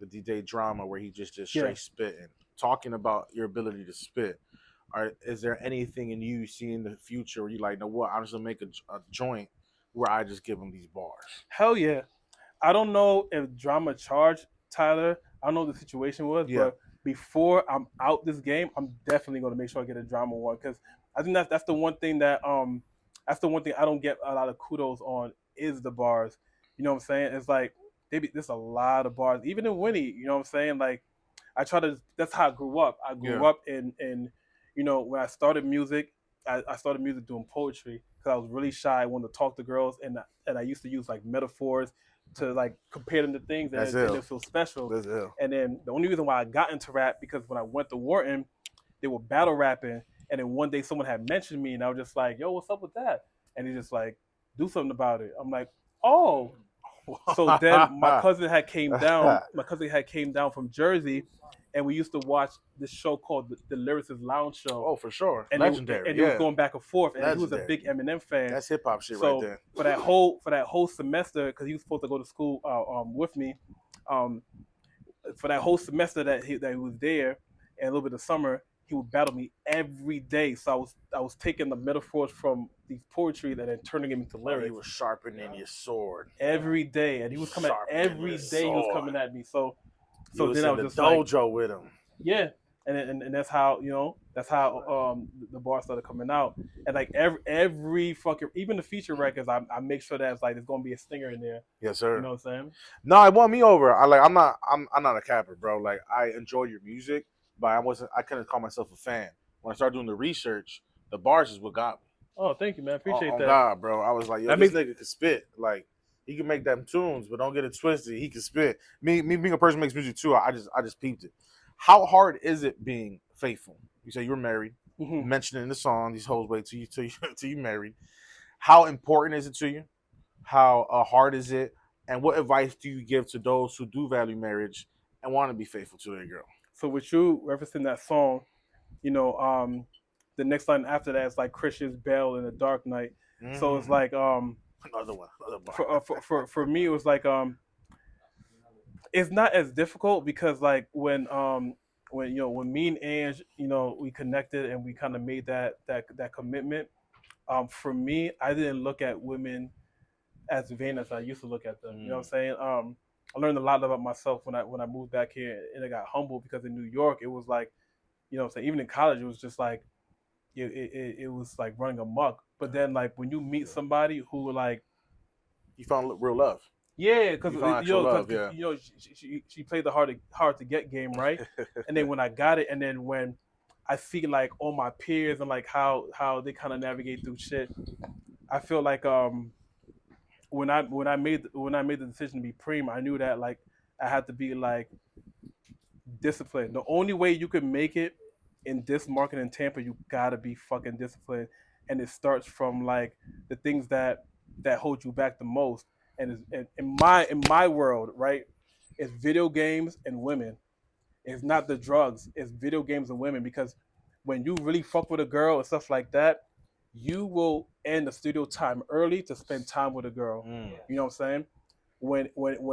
DJ Drama, where he just straight spitting, talking about your ability to spit. Is there anything in you see in the future where you like, know what, I'm just gonna make a joint where I just give him these bars? Hell yeah. I don't know if Drama charged Tyler. I don't know what the situation was, but before I'm out this game, I'm definitely gonna make sure I get a Drama one, because I think that's the one thing that I don't get a lot of kudos on is the bars. You know what I'm saying? It's like there's a lot of bars, even in Winnie. You know what I'm saying? Like that's how I grew up. I grew up in when I started music, I started music doing poetry because I was really shy. I wanted to talk to girls, and I used to use like metaphors to like compare them to things, and it feels special. That's ill. And then the only reason why I got into rap, because when I went to Wharton, they were battle rapping, and then one day someone had mentioned me, and I was just like, "Yo, what's up with that?" And he's just like, "Do something about it." I'm like, "Oh." So then my cousin had came down from Jersey, and we used to watch this show called the Lyricist Lounge Show. Oh, for sure. And legendary. He was going back and forth, and legendary. He was a big Eminem fan. That's hip hop shit right there. For that whole semester, because he was supposed to go to school with me, for that whole semester that he was there, and a little bit of summer, he would battle me every day. So I was taking the metaphors from these poetry and then turning them into Oh, lyrics. you were sharpening your sword. Every day, and he was coming every day. He was coming at me. So You was then I in was the just like, dojo with him. yeah, and that's how that's how the bar started coming out. And like every fucking even the feature records, I make sure that it's like there's gonna be a stinger in there. Yes, sir. You know what I'm saying? No, it won me over. I'm not a capper, bro. Like I enjoy your music, but I couldn't call myself a fan. When I started doing the research, the bars is what got me. Oh, thank you, man. Appreciate On that. God, bro. I was like, yo, That this makes- nigga could spit. Like he can make them tunes, but don't get it twisted. He can spit. Me being a person who makes music too, I just peeped it. How hard is it being faithful? You say you were married. Mhm. Mentioned in the song, these hoes wait till you married. How important is it to you? How hard is it? And what advice do you give to those who do value marriage and want to be faithful to their girl? So with you referencing that song, the next line after that is like Christian's Bale in the Dark Knight. So it's like Another bar. for me it was like it's not as difficult because like when me and Ange, we connected and we kind of made that commitment. For me, I didn't look at women as vain as I used to look at them. You know what I'm saying? I learned a lot about myself when I moved back here, and I got humbled because in New York it was like, what I'm saying, even in college it was just like it was like running amok. But then like when you meet somebody who like You found real love. yeah, because You found actual love, yeah. She played the hard to get game, right? And then when I got it, and then when I see like all my peers and like how they kind of navigate through shit, I feel like when I made the decision to be Preme, I knew that like I had to be like disciplined. The only way you can make it in this market in Tampa, you gotta be fucking disciplined, and it starts from like the things that hold you back the most. And in my world, right, it's video games and women. It's not the drugs. It's video games and women because when you really fuck with a girl and stuff like that, you will end the studio time early to spend time with a girl. You know what I'm saying? When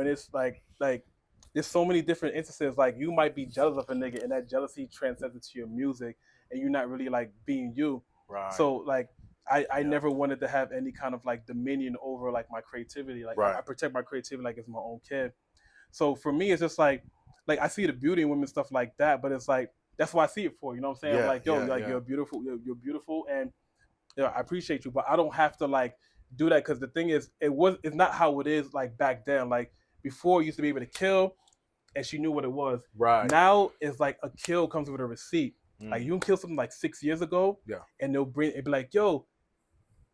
it's like there's so many different instances. Like you might be jealous of a nigga, and that jealousy transcends into your music, and you're not really like being you. Right. So like I never wanted to have any kind of like dominion over like my creativity. Like Right. I protect my creativity like it's my own kid. So for me, it's just like I see the beauty in women, stuff like that, but it's like that's what I see it for. You know what I'm saying? Yeah, I'm like, yo, yeah. you're beautiful, you're beautiful, and I appreciate you, but I don't have to like do that because the thing is, it's not how it is like back then. Like before, you used to be able to kill, and she knew what it was. Right. Now it's like a kill comes with a receipt. Like you can kill something like 6 years ago, Yeah. and they'll bring it be like, yo,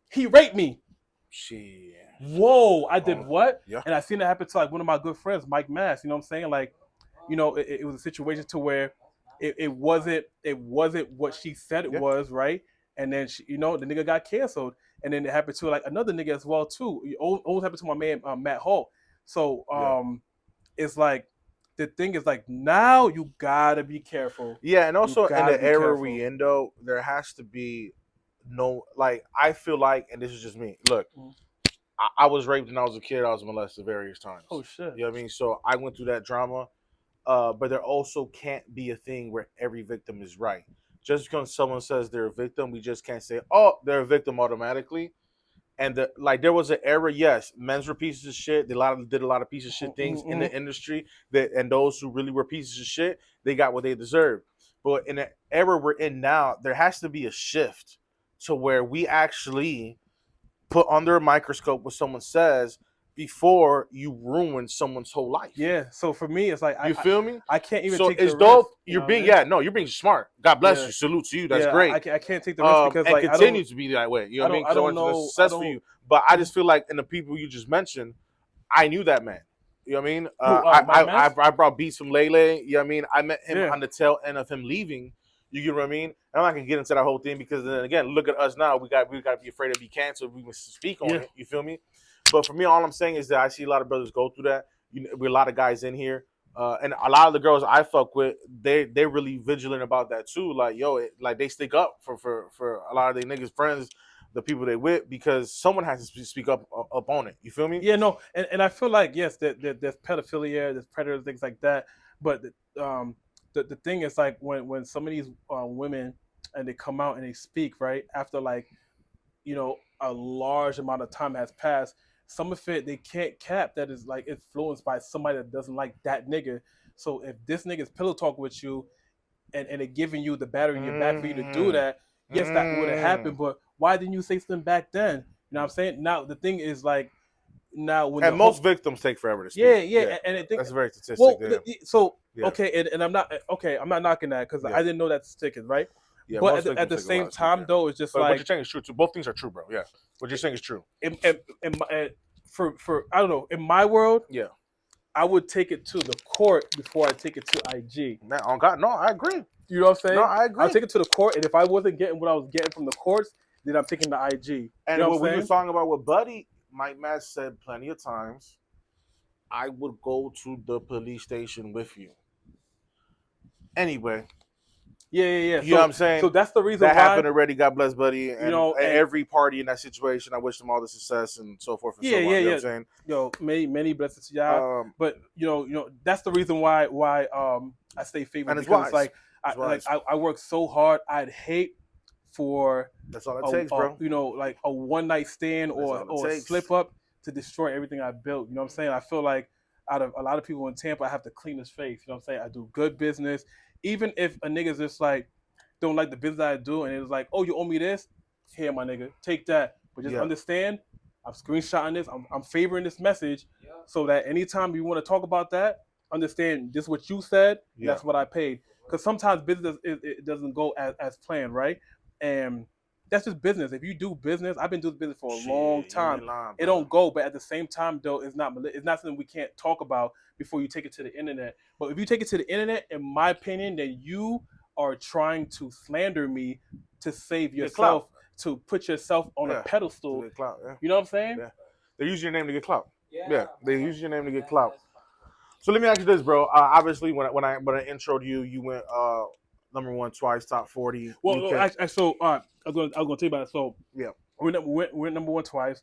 he raped me. Shit. Whoa, I did what? Yeah. And I seen it happen to like one of my good friends, Mike Mass. You know what I'm saying? Like, it was a situation to where it wasn't what she said it was, right? And then she, the nigga got canceled, and then it happened to like another nigga as well too. It almost happened to my man Matt Hall. So it's like the thing is like now you gotta be careful. Yeah, and also in the era careful. we in though, there has to be no like I feel like, and this is just me. Look, I was raped when I was a kid. I was molested various times. Oh shit. You know what I mean? So I went through that drama. But there also can't be a thing where every victim is right. Just because someone says they're a victim, we just can't say, oh, they're a victim automatically. And there was an era, yes, men's were pieces of shit. They did a lot of pieces of shit things in the industry. And those who really were pieces of shit, they got what they deserved. But in the era we're in now, there has to be a shift to where we actually put under a microscope what someone says before you ruin someone's whole life. Yeah. So for me, it's like you feel me? I can't even. So take it's the dope. Risk, You're being you're being smart. God bless you. Salute to you. That's great. I can't take the risk because and like continue to be that way. You know what I mean? I don't know. Success for you. But I just feel like in the people you just mentioned, I knew that man. You know what I mean? I brought beats from Lele. You know what I mean? I met him on the tail end of him leaving. You get what I mean? And I'm not gonna get into that whole thing because then again, look at us now. We got to be afraid to be canceled. We must speak on it. You feel me? But for me, all I'm saying is that I see a lot of brothers go through that. We're a lot of guys in here, and a lot of the girls I fuck with, they're really vigilant about that too. Like like they stick up for a lot of their niggas friends, the people they with, because someone has to speak up on it. You feel me? Yeah, no, and I feel like yes, there's pedophilia, there's predators, things like that, but the thing is like when some of these women and they come out and they speak right after like a large amount of time has passed. Some of it they can't cap that is like influenced by somebody that doesn't like that nigga. So if this nigga's pillow talk with you and it giving you the battery in your back for you to do that, yes, that would have happened. But why didn't you say something back then? You know what I'm saying? Now the thing is like now when and most victims take forever to speak. Yeah. And I think that's very statistic. Well, there. Okay, and I'm not knocking that because I didn't know that statistic, right? Yeah, but at the same time, though, it's just but like what you're saying is true too. Both things are true, bro. Yeah, what you're saying is true. For I don't know, in my world, yeah, I would take it to the court before I take it to IG. Man, on God, no, I agree. You know what I'm saying? No, I agree. I'll take it to the court, and if I wasn't getting what I was getting from the courts, then I'm taking the IG. And you know what we were talking about with Buddy, Mike Matt said plenty of times, I would go to the police station with you. Anyway. Yeah. You know what I'm saying? So that's the reason that why happened already. God bless Buddy. And, and every party in that situation, I wish them all the success and so forth and so on. You know what I'm saying? Many blessings to y'all. But that's the reason why I stay favorite, and because it's I work so hard. I'd hate for that's all it takes, bro. Like a one night stand or a slip up to destroy everything I built. You know what I'm saying? I feel like out of a lot of people in Tampa, I have the cleanest face. You know what I'm saying? I do good business. Even if a nigga's just like don't like the business I do, and it's like, oh, you owe me this, here, my nigga, take that. But just understand, I'm screenshotting this, I'm favoring this message, so that anytime you want to talk about that, understand this is what you said, that's what I paid. Because sometimes business it doesn't go as planned, right? And that's just business. If you do business, I've been doing business for a long time. It don't go, but at the same time, though, it's not something we can't talk about before you take it to the internet. But if you take it to the internet, in my opinion, then you are trying to slander me to save yourself, to put yourself on a pedestal. Clout, You know what I'm saying? Yeah. They use your name to get clout. Yeah, they use your name to get clout. So let me ask you this, bro. Obviously, when I introed you, you went number one twice, top 40. Well, I was gonna tell you about it. So yeah, we're number one twice.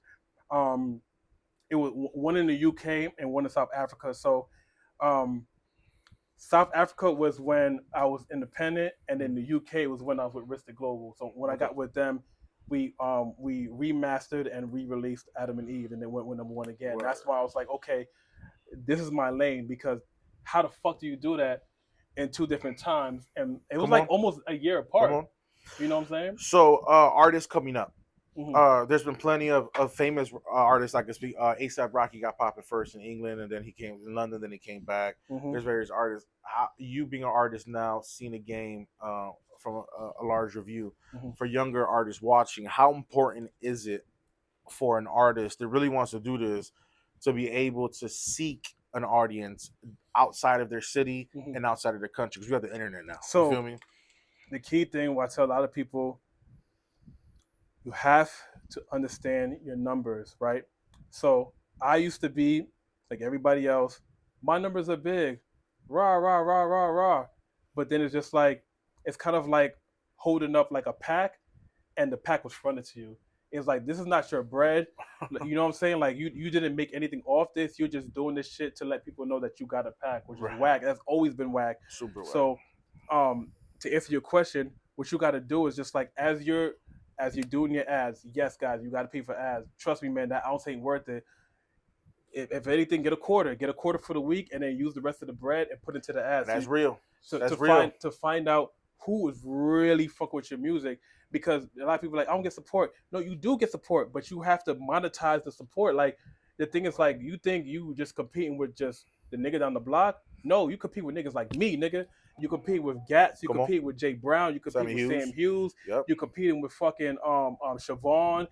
It was one in the UK and one in South Africa. So South Africa was when I was independent, and then the UK was when I was with Ristic Global. So when I got with them, we remastered and re-released Adam and Eve, and then went with number one again. Right. That's why I was like, okay, this is my lane, because how the fuck do you do that in two different times? And it was almost a year apart. You know what I'm saying? So artists coming up. There's been plenty of famous artists I can speak. A$AP Rocky got popping first in England, and then he came in London, then he came back. There's various artists. You being an artist now, seeing the game from a larger view, for younger artists watching, how important is it for an artist that really wants to do this to be able to seek an audience outside of their city and outside of their country? Because we have the internet now. So, you feel me? The key thing, what I tell a lot of people, you have to understand your numbers, right? So I used to be like everybody else. My numbers are big, rah, rah, rah, rah, rah. But then it's just like, it's kind of like holding up like a pack, and the pack was fronted to you. It's like, this is not your bread. You know what I'm saying? Like, you didn't make anything off this. You're just doing this shit to let people know that you got a pack, which is whack. That's always been whack. Super whack. So to answer your question, what you got to do is just like, as you're doing your ads, yes, guys, you got to pay for ads. Trust me, man, that ounce ain't worth it. If anything, get a quarter for the week, and then use the rest of the bread and put it to the ads. That's real. To find out who is really fucking with your music, because a lot of people are like, I don't get support. No, you do get support, but you have to monetize the support. Like, the thing is, like, you think you just competing with just the nigga down the block? No, you compete with niggas like me, nigga. You compete with Gats. You compete with Jay Brown. You compete with Sam Hughes. Yep. You're competing with fucking Siobhan.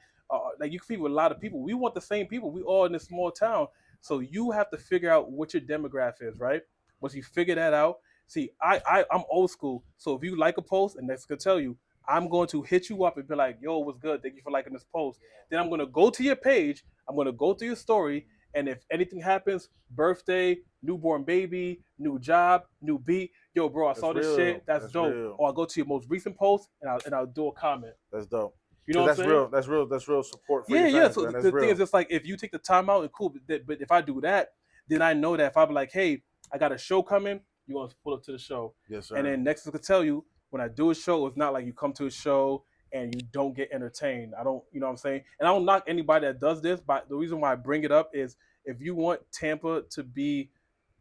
Like, you compete with a lot of people. We want the same people. We all in this small town. So you have to figure out what your demographic is, right? Once you figure that out, see, I'm old school. So if you like a post, and that's gonna tell you, I'm going to hit you up and be like, yo, what's good? Thank you for liking this post. Then I'm going to go to your page. I'm going to go to your story. And if anything happens, birthday, newborn baby, new job, new beat, yo, bro, I saw this shit. That's dope. Real. Or I'll go to your most recent post and I'll do a comment. That's dope. You know what I'm saying? Real. That's real support for your fans, So man. the thing is just like, if you take the time out, and cool. But if I do that, then I know that if I'm like, hey, I got a show coming, you're gonna pull up to the show. Yes, sir. And then Nexus could tell you when I do a show, it's not like you come to a show and you don't get entertained. I don't, you know what I'm saying? And I don't knock anybody that does this, but the reason why I bring it up is if you want Tampa to be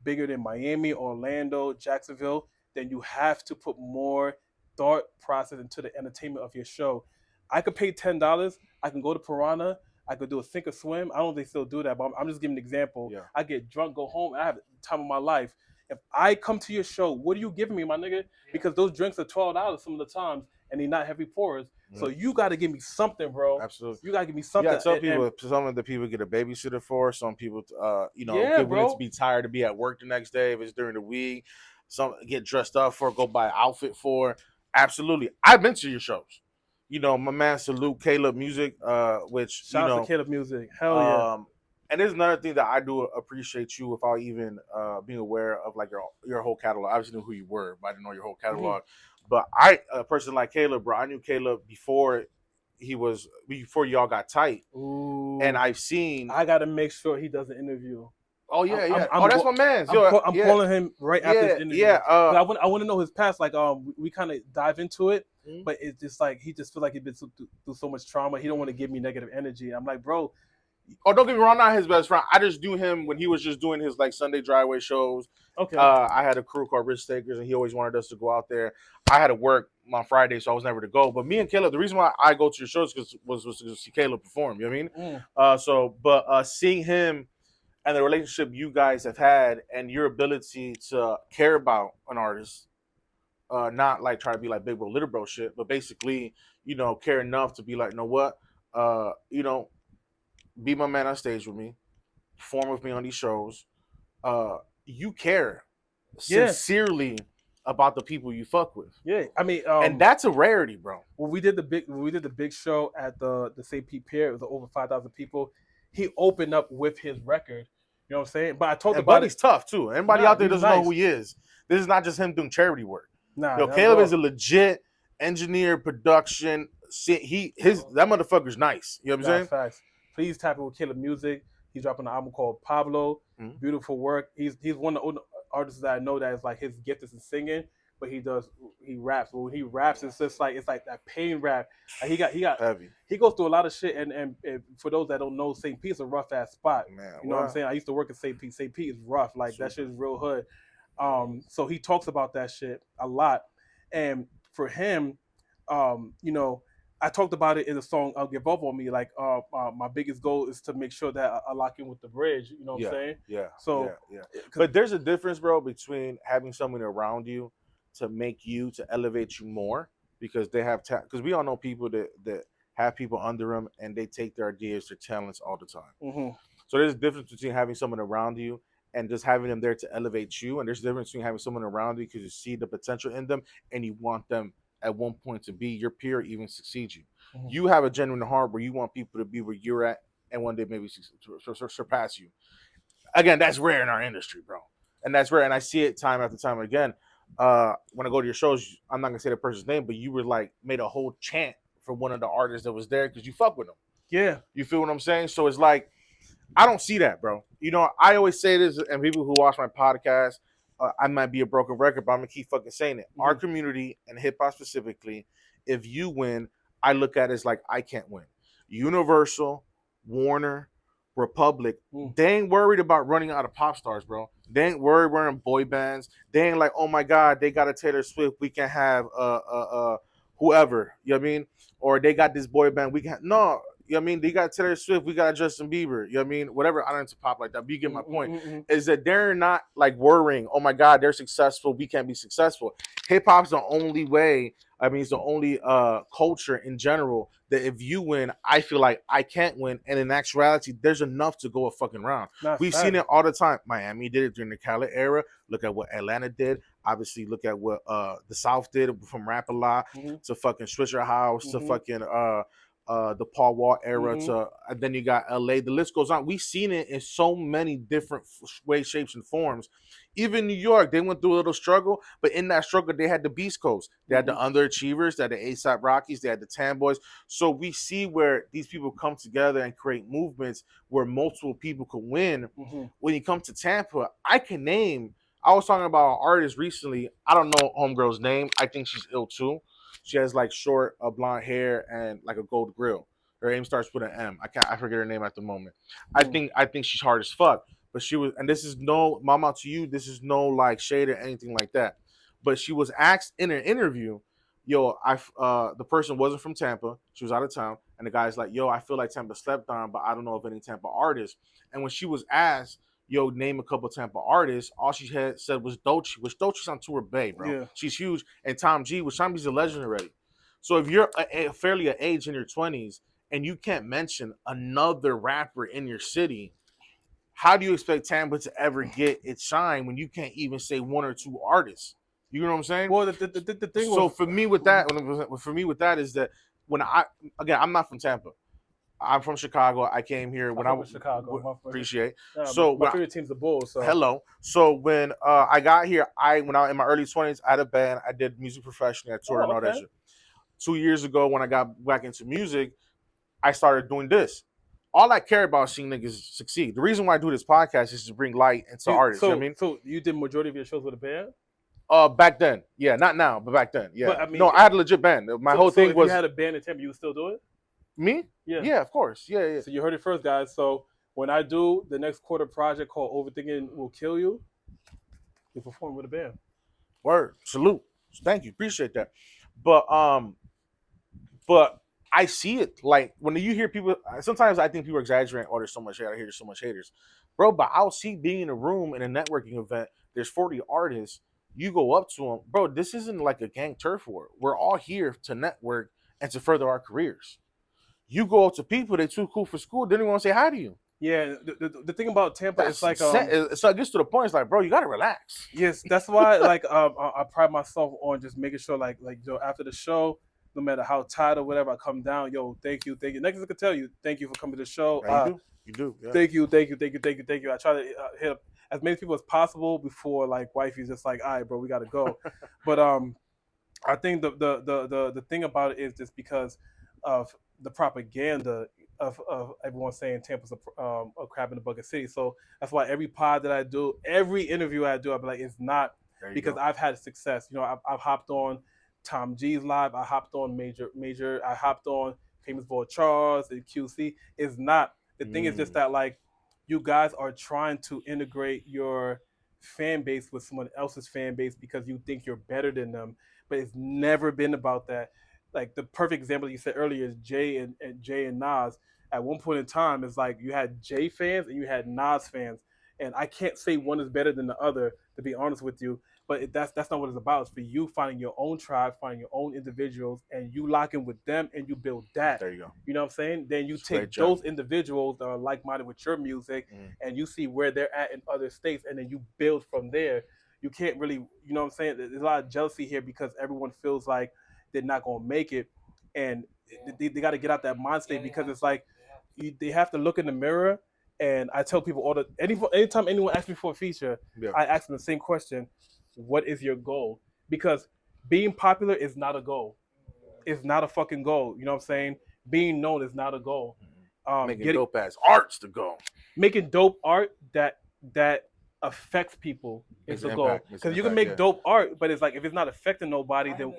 bigger than Miami, Orlando, Jacksonville, then you have to put more thought process into the entertainment of your show. I could pay $10. I can go to Piranha. I could do a sink or swim. I don't know if they still do that, but I'm just giving an example. Yeah. I get drunk, go home, and I have the time of my life. If I come to your show, what are you giving me, my nigga? Because those drinks are $12 some of the times, and they're not heavy pours. So you got to give me something, bro. Absolutely. You got to give me something. Yeah, some people, some of the people get a babysitter for. Some people, Yeah, get women bro. to be tired to be at work the next day if it's during the week. Some get dressed up for, go buy an outfit for. Absolutely. I've been to your shows. You know, my man Salute Caleb Music, which Shout out to Caleb Music. Hell yeah. And there's another thing that I do appreciate you without even being aware of like your whole catalog. I obviously knew who you were, but I didn't know your whole catalog. But a person like Caleb, bro, I knew Caleb before y'all got tight. Ooh. And I've seen. I got to make sure he does an interview. Oh yeah, yeah. That's my man. I'm calling him right after this interview. Yeah. I want to know his past. Like, we kind of dive into it, but it's just like he just feels like he's been through so much trauma. He don't want to give me negative energy. I'm like, bro. Oh, don't get me wrong, I'm not his best friend. I just knew him when he was just doing his like Sunday driveway shows. Okay. I had a crew called Rich Stakers, and he always wanted us to go out there. I had to work on Friday, so I was never to go. But me and Caleb, the reason why I go to your shows was to see Caleb perform. You know what I mean? Seeing him and the relationship you guys have had, and your ability to care about an artist, not like try to be like big bro, little bro shit, but basically, care enough to be like, you know what, be my man on stage with me, perform with me on these shows. You care sincerely about the people you fuck with. Yeah, I mean, and that's a rarity, bro. When we did the big show at the St. Pete Pier, it was over 5,000 people. He opened up with his record. You know what I'm saying? But I talked about Buddy's tough too. Everybody out there doesn't know who he is. This is not just him doing charity work. Caleb is a legit engineer, production. That motherfucker's nice. You know what I'm saying? Facts. Please tap in with Caleb Music. He's dropping an album called Pablo. Beautiful work. He's one of the artists that I know that is like his gift is in singing, but he raps. But when he raps, it's just like that pain rap. Like he got heavy. He goes through a lot of shit. And for those that don't know, St. Pete's a rough ass spot. Man, you know what I'm saying? I used to work at St. Pete. St. Pete is rough. Like that shit is real hood. So he talks about that shit a lot. And for him, I talked about it in the song "Give Up on Me." Like, my biggest goal is to make sure that I lock in with the bridge. You know what I'm saying? Yeah. So, yeah. But there's a difference, bro, between having someone around you to elevate you more, because they have because we all know people that have people under them and they take their ideas, their talents all the time. So there's a difference between having someone around you and just having them there to elevate you, and there's a difference between having someone around you because you see the potential in them and you want them at one point to be your peer, even succeed you. You have a genuine heart where you want people to be where you're at and one day maybe surpass you. Again, that's rare in our industry, bro. And that's rare. And I see it time after time again. When I go to your shows, I'm not going to say the person's name, but you were like made a whole chant for one of the artists that was there because you fuck with them. Yeah. You feel what I'm saying? So it's like, I don't see that, bro. I always say this, and people who watch my podcast, I might be a broken record, but I'm going to keep fucking saying it. Our community, and hip-hop specifically, if you win, I look at it as like, I can't win. Universal, Warner, Republic, they ain't worried about running out of pop stars, bro. They ain't worried wearing boy bands. They ain't like, oh my God, they got a Taylor Swift, we can have whoever, you know what I mean? Or they got this boy band, we can no, you know what I mean? They got Taylor Swift, we got Justin Bieber, you know what I mean? Whatever, I don't into pop like that, but you get my point. Is that they're not like worrying, oh my God, they're successful, we can't be successful. Hip-hop's the only way, it's the only culture in general that if you win, I feel like I can't win. And in actuality, there's enough to go a fucking round. We've seen it all the time. Miami did it during the Khaled era. Look at what Atlanta did. Obviously, look at what the South did from Rap a Lot to fucking Swisher House to fucking the Paul Wall era to and then you got LA. The list goes on. We've seen it in so many different ways, shapes, and forms. Even New York, they went through a little struggle, but in that struggle, they had the Beast Coast. They had the underachievers, they had the ASAP Rockies, they had the Tan Boys. So we see where these people come together and create movements where multiple people could win. When you come to Tampa, I can name I was talking about an artist recently. I don't know homegirl's name. I think she's ill too. She has like short, blonde hair and like a gold grill. Her name starts with an M. I forget her name at the moment. I think she's hard as fuck. But she was, and this is no mama to you. This is no like shade or anything like that. But she was asked in an interview, yo, the person wasn't from Tampa. She was out of town, and the guy's like, yo, I feel like Tampa slept on, but I don't know of any Tampa artists. And when she was asked, yo, name a couple Tampa artists, all she had said was Dolce, which Dolce's on tour Bay, bro. Yeah. She's huge. And Tom G, which Tom G's a legend already. So if you're fairly at age in your 20s and you can't mention another rapper in your city, how do you expect Tampa to ever get its shine when you can't even say one or two artists? You know what I'm saying? Well, the thing So was, for me with that is that when I'm not from Tampa. I'm from Chicago. I came here when I was Chicago. Appreciate. So my favorite team's the Bulls. So. Hello. So when I got here, when I was in my early 20s, I had a band. I did music professionally. I toured and all that shit. 2 years ago, when I got back into music, I started doing this. All I care about is seeing niggas succeed. The reason why I do this podcast is to bring light into artists. So, you know what I mean? So you did majority of your shows with a band? Back then, yeah, not now, but back then, yeah. But, I mean, no, I had a legit band. My whole thing was. If you had a band in Tampa, you would still do it? Me? Yeah, of course. Yeah. So you heard it first, guys. So when I do the next quarter project called Overthinking Will Kill You, you perform with a band. Word. Salute. Thank you. Appreciate that. But I see it like when you hear people. Sometimes I think people are exaggerating. Oh, there's so much hate. I hear there's so much haters, bro. But I'll see being in a room in a networking event. There's 40 artists. You go up to them, bro. This isn't like a gang turf war. We're all here to network and to further our careers. You go up to people, they're too cool for school. They don't even want to say hi to you. Yeah, the thing about Tampa is like so it gets to the point. It's like, bro, you gotta relax. Yes, that's why like I pride myself on just making sure like yo, after the show, no matter how tired or whatever, I come down. Yo, thank you. Next, I can tell you, thank you for coming to the show. You do. Yeah. Thank you. I try to hit up as many people as possible before like wifey's just like, all right, bro, we gotta go. But I think the thing about it is just because of the propaganda of everyone saying Tampa's a crab in a bucket city. So that's why every pod that I do, every interview I do, I'll be like, it's not because I've had success. You know, I've hopped on Tom G's live. I hopped on Major. I hopped on Famous Boy Charles and QC. It's not. The thing is just that like you guys are trying to integrate your fan base with someone else's fan base because you think you're better than them. But it's never been about that. Like the perfect example you said earlier is Jay and Nas. At one point in time, it's like you had Jay fans and you had Nas fans, and I can't say one is better than the other, to be honest with you. But that's not what it's about. It's for you finding your own tribe, finding your own individuals, and you lock in with them and you build that. There you go. You know what I'm saying? Then you take those individuals that are like-minded with your music, and you see where they're at in other states, and then you build from there. You can't really, you know what I'm saying? There's a lot of jealousy here because everyone feels like they're not going to make it, and they got to get out that mind state because it's like they have to look in the mirror. And I tell people anytime anyone asks me for a feature, I ask them the same question: what is your goal? Because being popular is not a goal. It's not a fucking goal. You know what I'm saying? Being known is not a goal. Making dope ass art's the goal. Making dope art that affects people is the goal. Because you can make dope art, but it's like if it's not affecting nobody, then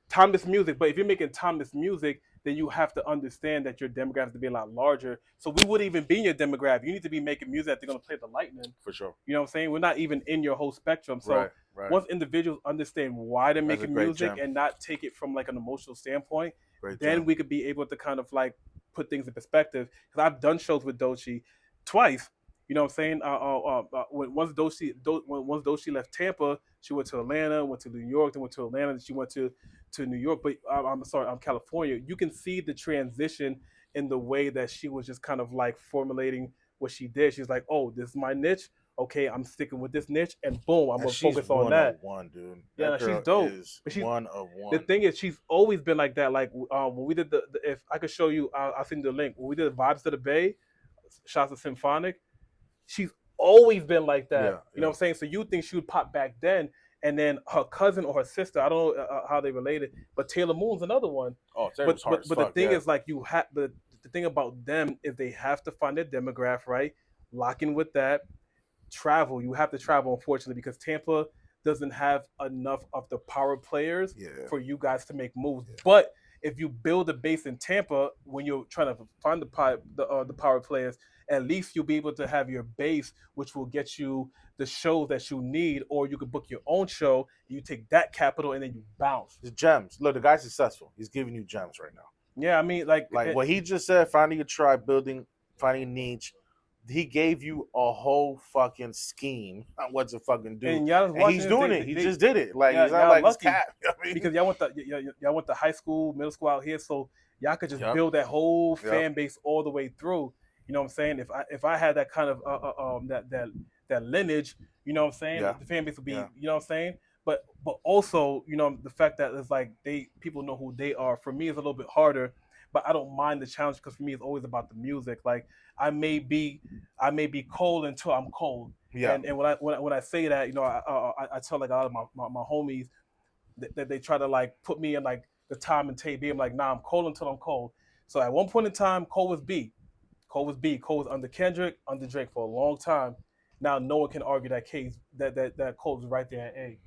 timeless music. But if you're making timeless music, then you have to understand that your demographic has to be a lot larger. So we wouldn't even be in your demographic. You need to be making music that they're going to play the lightning. For sure. You know what I'm saying? We're not even in your whole spectrum. So once individuals understand why they're making music and not take it from like an emotional standpoint, then we could be able to kind of like put things in perspective. Because I've done shows with Doechii twice. You know what I'm saying? Once Doechii left Tampa, she went to Atlanta, went to New York, then went to Atlanta, then she went to New York. But I'm California. You can see the transition in the way that she was just kind of like formulating what she did. She's like, oh, this is my niche. Okay, I'm sticking with this niche, and boom, I'm gonna focus on that. One dude. Yeah, she's dope. But she's one of one. The thing is, she's always been like that. Like when we did the if I could show you, I'll send you the link. When we did Vibes to the Bay, shots of Symphonic. She's always been like that. You know what I'm saying? So you think she would pop back then, and then her cousin or her sister, I don't know how they related, but Taylor Moon's another one. Oh, Taylor's hard as fuck, the thing is like you have the thing about them is they have to find their demographic right, lock in with that, travel. You have to travel, unfortunately, because Tampa doesn't have enough of the power players for you guys to make moves. But if you build a base in Tampa when you're trying to find the power players, at least you'll be able to have your base, which will get you the show that you need, or you could book your own show. You take that capital and then you bounce. The gems. Look, the guy's successful. He's giving you gems right now. Yeah, I mean, like what he just said, finding a tribe, finding a niche. He gave you a whole fucking scheme on what to fucking do, and he's doing it. He just did it. Like, yeah, it's not like it's lucky. cap. I mean, Because y'all went to high school, middle school out here, so y'all could just build that whole fan base all the way through. You know what I'm saying? If I had that kind of that lineage, you know what I'm saying? The fan base would be, you know what I'm saying? But also, you know, the fact that it's like people know who they are. For me, it's a little bit harder, but I don't mind the challenge because for me, it's always about the music. Like I may be cold until I'm cold. Yeah. And when I say that, you know, I tell like a lot of my homies that they try to like put me in like the Tom and Tay B. I'm like, nah, I'm cold until I'm cold. So at one point in time, Cole was B. Cole was under Kendrick, under Drake for a long time. Now no one can argue that case that Cole was right there at A.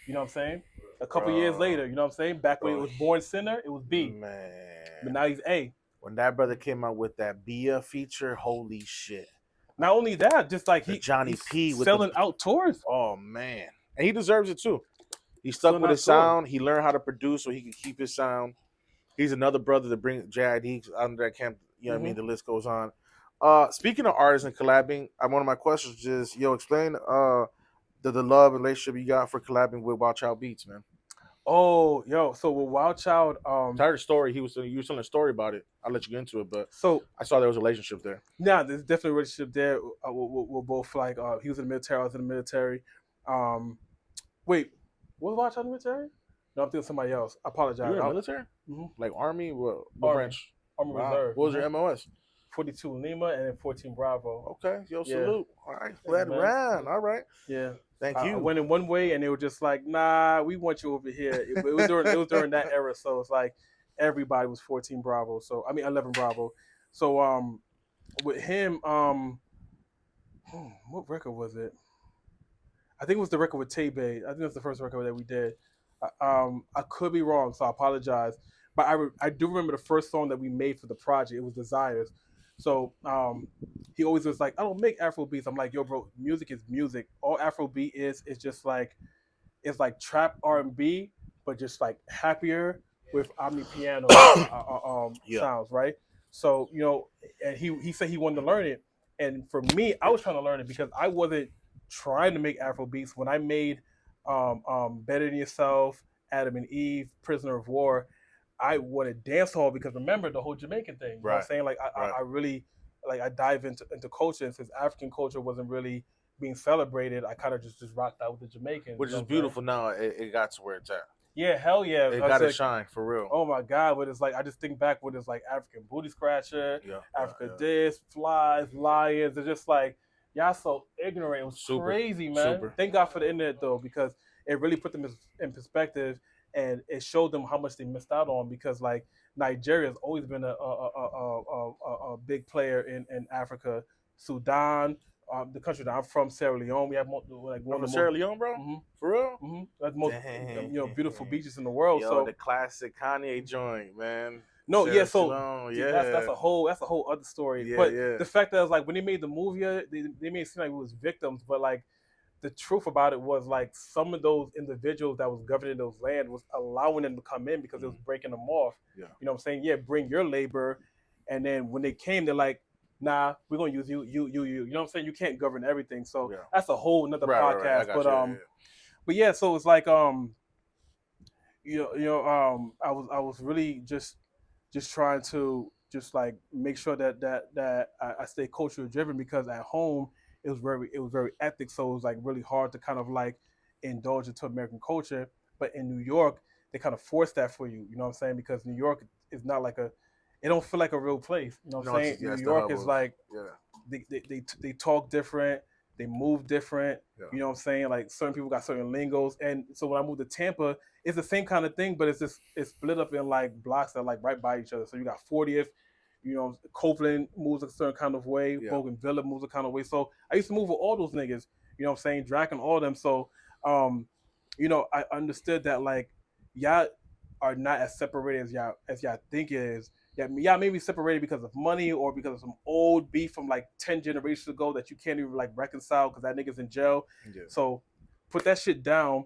You know what I'm saying? A couple years later, you know what I'm saying? Back when it was Born Sinner, it was B. Man. But now he's A. When that brother came out with that Bia feature, holy shit. Not only that, just like Johnny P with selling out tours. Oh man. And he deserves it too. He stuck with his sound. He learned how to produce so he can keep his sound. He's another brother to bring JID under that camp. You know what I mean? The list goes on. Speaking of artists and collabing, one of my questions is, explain the love and relationship you got for collabing with Wild Child Beats, man. Oh, so with Wild Child, I heard a story. You were telling a story about it. I'll let you get into it, but so I saw there was a relationship there. Yeah, there's definitely a relationship there. We're both like he was in the military, I was in the military. Wait, was Wild Child in the military? No, I'm thinking somebody else. I apologize. You were in the military? Mm-hmm. Like Army? What branch? Army Reserve. What was your MOS? 42 Lima and then 14 Bravo. Okay, salute. All right, glad around. All right. Yeah. Thank you. I went in one way and they were just like, nah, we want you over here. It was during that era, so it's like everybody was 14 Bravo. So 11 Bravo. So with him, what record was it? I think it was the record with Tay-Bay. I think that's the first record that we did. I could be wrong, so I apologize. But I do remember the first song that we made for the project. It was Desires. So he always was like, I don't make Afro beats. I'm like, yo, bro, music is music. All Afro beat is just like, it's like trap R&B, but just like happier with omni piano sounds, right? So, and he said he wanted to learn it. And for me, I was trying to learn it because I wasn't trying to make Afro beats. When I made Better Than Yourself, Adam and Eve, Prisoner of War, I wanted dance hall because remember the whole Jamaican thing. You know what I'm saying? Like I really I dive into culture, and since African culture wasn't really being celebrated, I kind of just rocked out with the Jamaican. Which is beautiful now. It got to where it's at. Yeah, hell yeah. It got to shine for real. Oh my God, but it's like I just think back when it's like African Booty Scratcher, Africa This, Flies, Lions. It's just like y'all so ignorant. It was crazy, man. Super. Thank God for the internet though, because it really put them in perspective. And it showed them how much they missed out on because, like, Nigeria has always been a big player in Africa. Sudan, the country that I'm from, Sierra Leone, we have one of Sierra Leone, bro. Mm-hmm. For real, mm-hmm. That's the most beautiful beaches in the world. So the classic Kanye joint, man. No, Sierra so Leone, that's a whole other story. Yeah, but the fact that it was like when they made the movie, they made it seem like we was victims, but like. The truth about it was like some of those individuals that was governing those land was allowing them to come in because it was breaking them off. Yeah. You know what I'm saying? Yeah, bring your labor. And then when they came, they're like, nah, we're gonna use you. You know what I'm saying? You can't govern everything. So that's a whole another podcast. Right. But yeah, so it's like I was really just trying to just like make sure that I stay culturally driven because at home it was very ethnic, so it was like really hard to kind of like indulge into American culture. But in New York, they kind of force that for you. You know what I'm saying? Because New York is not like it don't feel like a real place. You know what I'm saying? New York is like they talk different, they move different. Yeah. You know what I'm saying? Like certain people got certain lingos, and so when I moved to Tampa, it's the same kind of thing, but it's split up in like blocks that are like right by each other. So you got 40th. You know, Copeland moves a certain kind of way. Yeah. Bougainvillea moves a kind of way. So I used to move with all those niggas. You know what I'm saying? Drac and all them. So, um, you know, I understood that like y'all are not as separated as y'all think it is. Yeah, y'all may be separated because of money or because of some old beef from like 10 generations ago that you can't even like reconcile because that nigga's in jail. Yeah. So put that shit down.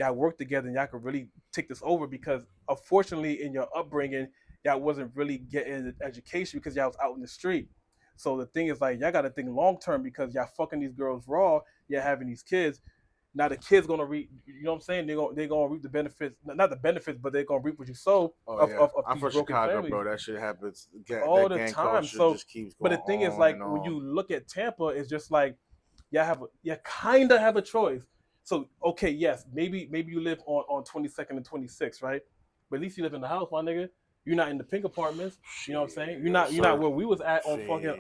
Y'all work together and y'all can really take this over because unfortunately in your upbringing y'all wasn't really getting an education because y'all was out in the street. So the thing is like y'all gotta think long term because y'all fucking these girls raw, y'all having these kids. Now the kids gonna reap, you know what I'm saying? They're gonna reap the benefits, not the benefits, but they're gonna reap what you sow of I'm these from broken Chicago, families bro. That shit happens. all That the gang time. culture So, just keeps but going the thing is on like and when on. you look at Tampa, it's just like you kind of have a choice. So okay, yes, maybe you live on 22nd and 26th, right? But at least you live in the house, my nigga. You're not in the pink apartments. You know what I'm saying? You're not where we was at on fucking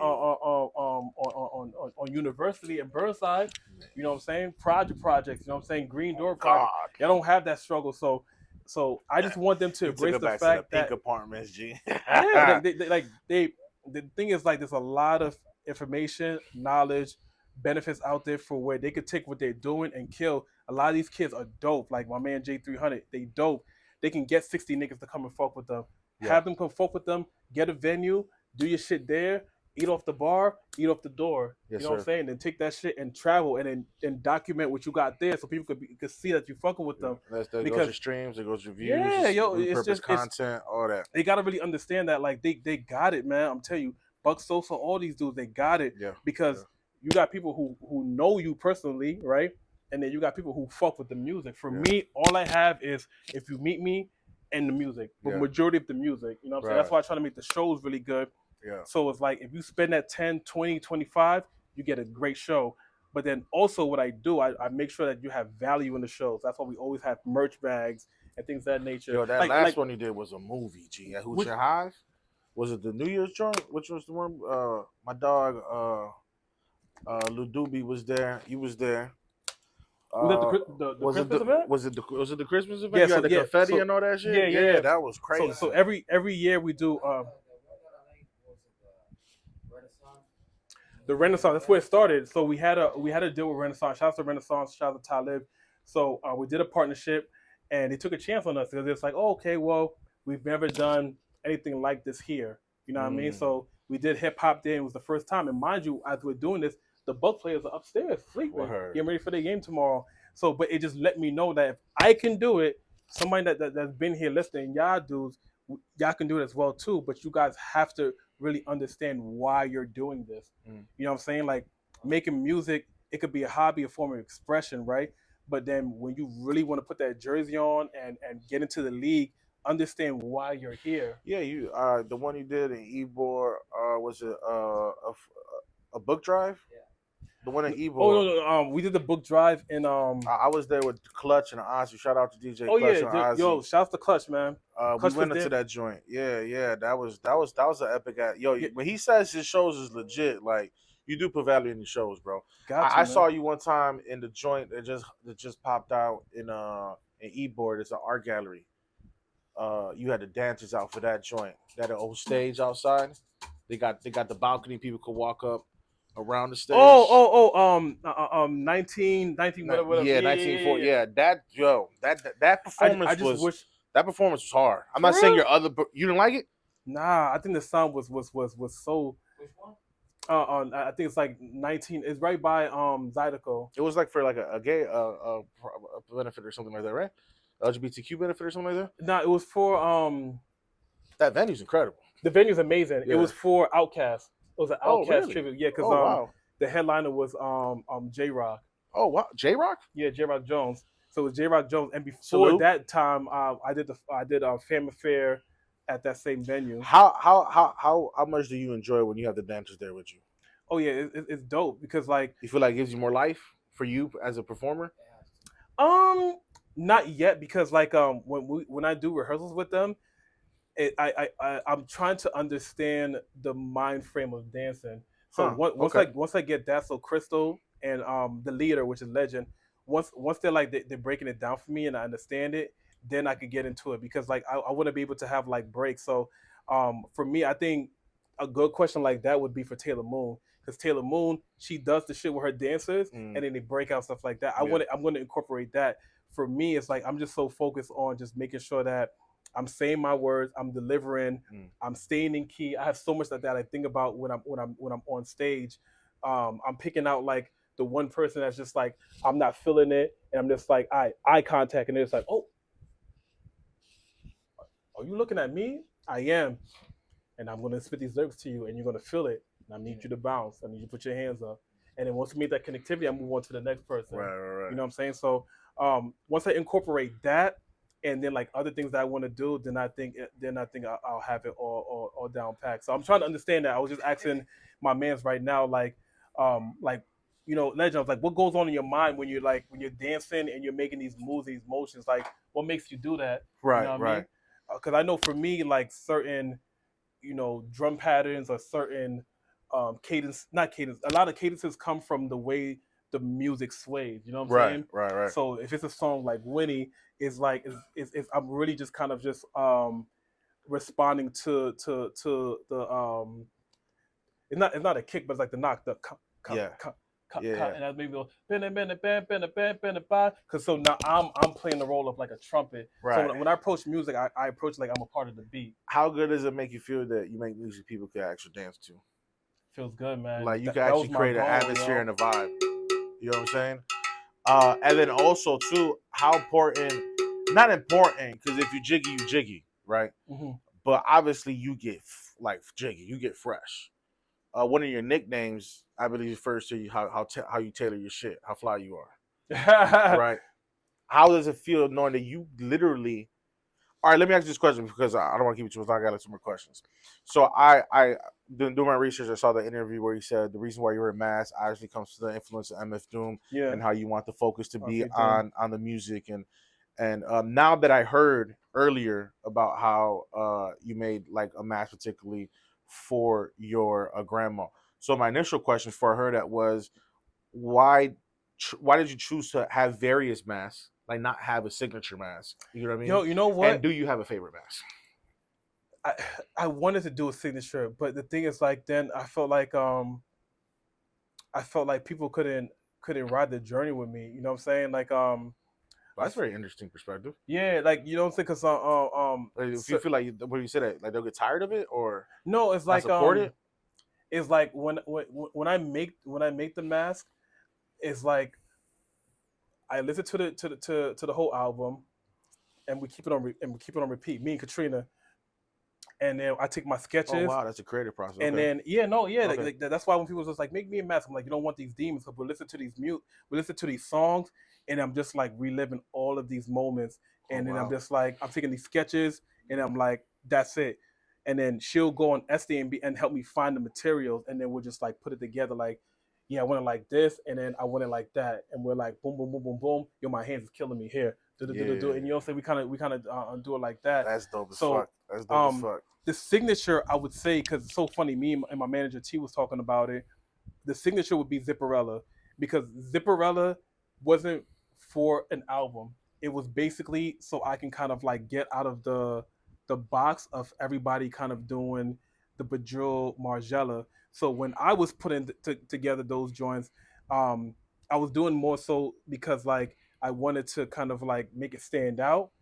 on University and Burnside. You know what I'm saying? Projects. You know what I'm saying? Green Door God, Project. Y'all don't have that struggle. So I just want them to you took embrace it the back to the fact pink that apartments, G. yeah, the thing is like there's a lot of information, knowledge, benefits out there for where they could take what they're doing and kill. A lot of these kids are dope. Like my man J300, they dope. They can get 60 niggas to come and fuck with them. Yeah. Have them come fuck with them, get a venue, do your shit there, eat off the bar, eat off the door. Yes, you know what I'm sir. saying? Then take that shit and travel and document what you got there so people could see that you fucking with them. There goes Because your streams, there goes your views, yeah, yo, it's repurpose just content, all that. they gotta really understand that like they got it, man. I'm telling you, Buck Sosa, all these dudes, they got it Yeah. because you got people who know you personally, right? And then you got people who fuck with the music. For me, all I have is if you meet me and the music, but majority of the music, you know what I'm saying? That's why I try to make the shows really good. Yeah. So it's like if you spend that 10, 20, 25, you get a great show. But then also what I do, I make sure that you have value in the shows. That's why we always have merch bags and things of that nature. Yo, that last one you did was a movie, G. At Hoochie Hive? Was it the New Year's joint? Which was the one? My dog, Lil Doobie was there. You was there. Was that the Christmas event? Was it the Christmas event? Yeah, You had the confetti and all that shit? Yeah. That was crazy. So every year we do the Renaissance. That's where it started. So we had a deal with Renaissance. Shout out to Renaissance. Shout out to Talib. So we did a partnership, and they took a chance on us because it's like, oh, okay, well, we've never done anything like this here. You know what I mean? So we did hip hop there. It was the first time, and mind you, as we're doing this, the Buck players are upstairs sleeping, getting ready for their game tomorrow. So, but it just let me know that if I can do it, somebody that's been here listening, y'all dudes, y'all can do it as well too. But you guys have to really understand why you're doing this. You know what I'm saying? Like making music, it could be a hobby, a form of expression, right? But then when you really want to put that jersey on and get into the league, understand why you're here. Yeah, you the one you did in Ybor, was it a book drive? The one in Ybor. Oh no, we did the book drive in I was there with Clutch and Ozzy. Shout out to DJ Oh Clutch yeah, and Ozzy. yo, shouts to Clutch, man. Clutch we went into that joint. Yeah, that was an epic. When he says his shows is legit, like you do put value in your shows, bro. I saw you one time in the joint that just popped out in Ybor. It's an art gallery. You had the dancers out for that joint. That old stage outside. They got the balcony. People could walk up around the stage. 19, whatever. Yeah, 1940. Yeah, that performance that performance was hard. I'm not saying you didn't like it. Nah, I think the sound was so. Which one? I think it's like 19. It's right by Zydeco. It was like for like a gay a benefit or something like that, right? LGBTQ benefit or something like that. Nah, it was for That venue's incredible. The venue's amazing. Yeah. It was for Outkast. It was an Outkast really? tribute. Yeah, because wow. the headliner was J Rock. Oh wow, J Rock. Yeah, J Rock Jones. So it was J Rock Jones, and before that time, I did Fam Affair at that same venue. How much do you enjoy when you have the dancers there with you? Oh yeah, it's dope because like you feel like it gives you more life for you as a performer. Not yet because like when I do rehearsals with them, I'm trying to understand the mind frame of dancing. So once I get that, so Crystal and the leader, which is Legend, once they're like they're breaking it down for me and I understand it, then I could get into it because like I want to be able to have like breaks. So for me, I think a good question like that would be for Taylor Moon, because Taylor Moon, she does the shit with her dancers, and then they break out stuff like that. I'm going to incorporate that. For me, it's like I'm just so focused on just making sure that I'm saying my words, I'm delivering, I'm staying in key. I have so much that I think about when I'm on stage. I'm picking out like the one person that's just like I'm not feeling it, and I'm just like eye contact, and it's like, oh, are you looking at me? I am, and I'm gonna spit these lyrics to you, and you're gonna feel it. And I need you to bounce. I need you to put your hands up. And then once we make that connectivity, I move on to the next person. Right. You know what I'm saying? So once I incorporate that, and then like other things that I want to do, then I think I'll have it all down packed. So I'm trying to understand that. I was just asking my man's right now, like Legend, like what goes on in your mind when you're dancing and you're making these moves, these motions, like what makes you do that? Right, you know what I mean? Because I know for me, like certain drum patterns or certain cadence, not cadence, a lot of cadences come from the way the music sways, you know what I'm saying? Right. So if it's a song like Winnie, it's like it's I'm really just kind of just responding to it's not a kick, but it's like the knock, the and I maybe go because so now I'm playing the role of like a trumpet. Right. So when I approach music, I approach like I'm a part of the beat. How good does it make you feel that you make music people can actually dance to? Feels good, man. Like you can actually create an atmosphere and a vibe. You know what I'm saying? And then also too, how important? Not important, because if you jiggy, right? Mm-hmm. But obviously you get like jiggy, you get fresh. One of your nicknames, I believe, refers to you how you tailor your shit, how fly you are, right? How does it feel knowing that you literally? All right, let me ask you this question because I don't want to keep it too long. I got some more questions. So I doing my research, I saw the interview where he said the reason why you wear a mask actually comes to the influence of MF Doom and how you want the focus to be on the music and now that I heard earlier about how you made like a mask particularly for your grandma. So my initial question for her that was why did you choose to have various masks, like not have a signature mask? You know what I mean? Yo, you know what? And do you have a favorite mask? I wanted to do a signature, but the thing is, like, then I felt like people couldn't ride the journey with me. You know what I'm saying? Like that's a very interesting perspective. Yeah, like you don't think because if you feel like when you say that, like they'll get tired of it, or no, it's like support it. It's like when I make the mask, it's like I listen to the whole album, and we keep it on repeat. Me and Katrina, and then I take my sketches. Oh wow, that's a creative process. And then like, that's why when people just like make me a mask, I'm like, you don't want these demons, but we listen to these songs, and I'm just like reliving all of these moments, and then I'm just like I'm taking these sketches, and I'm like, that's it. And then she'll go on SDNB and help me find the materials, and then we'll just like put it together. Like, yeah, I want it like this, and then I want it like that, and we're like, boom, boom, boom, boom, boom. Yo, my hands is killing me here. And you know, so we kind of do it like that. That's dope as fuck. That's dope as fuck. The signature, I would say, because it's so funny. Me and my manager T was talking about it. The signature would be Zipperella, because Zipperella wasn't for an album. It was basically so I can kind of like get out of the box of everybody kind of doing the Bejeweled Margiela. So when I was putting together those joints, I was doing more so because like I wanted to kind of like make it stand out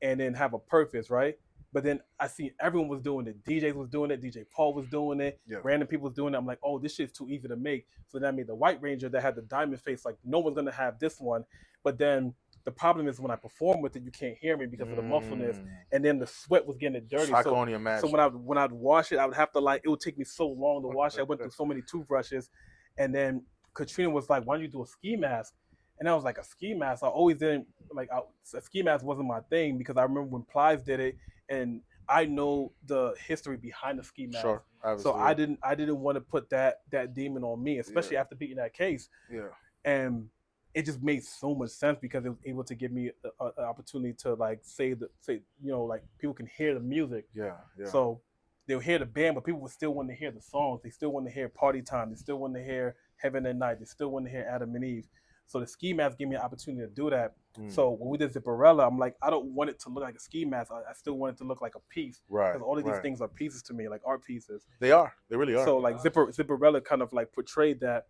and then have a purpose, right? But then I see everyone was doing it. DJs was doing it. DJ Paul was doing it. Yeah. Random people was doing it. I'm like, oh, this shit's too easy to make. So then I made the White Ranger that had the diamond face. Like, no one's going to have this one. But then the problem is when I perform with it, you can't hear me because of the muffleness. And then the sweat was getting dirty. So I can only imagine. So when I'd wash it, I would have to like, it would take me so long to wash it. I went through so many toothbrushes. And then Katrina was like, why don't you do a ski mask? And I was like, a ski mask? I always didn't, like, a ski mask wasn't my thing because I remember when Plies did it and I know the history behind the ski mask. Sure, so I didn't want to put that demon on me, especially after beating that case. Yeah. And it just made so much sense because it was able to give me an opportunity to like say like people can hear the music. Yeah. So they'll hear the band, but people would still want to hear the songs. They still want to hear Party Time. They still want to hear Heaven and Night. They still want to hear Adam and Eve. So the ski mask gave me an opportunity to do that. So when we did Zipperella, I'm like, I don't want it to look like a ski mask. I still want it to look like a piece. Right. Because all of these things are pieces to me, like art pieces. They are. They really are. So like Zipperella kind of like portrayed that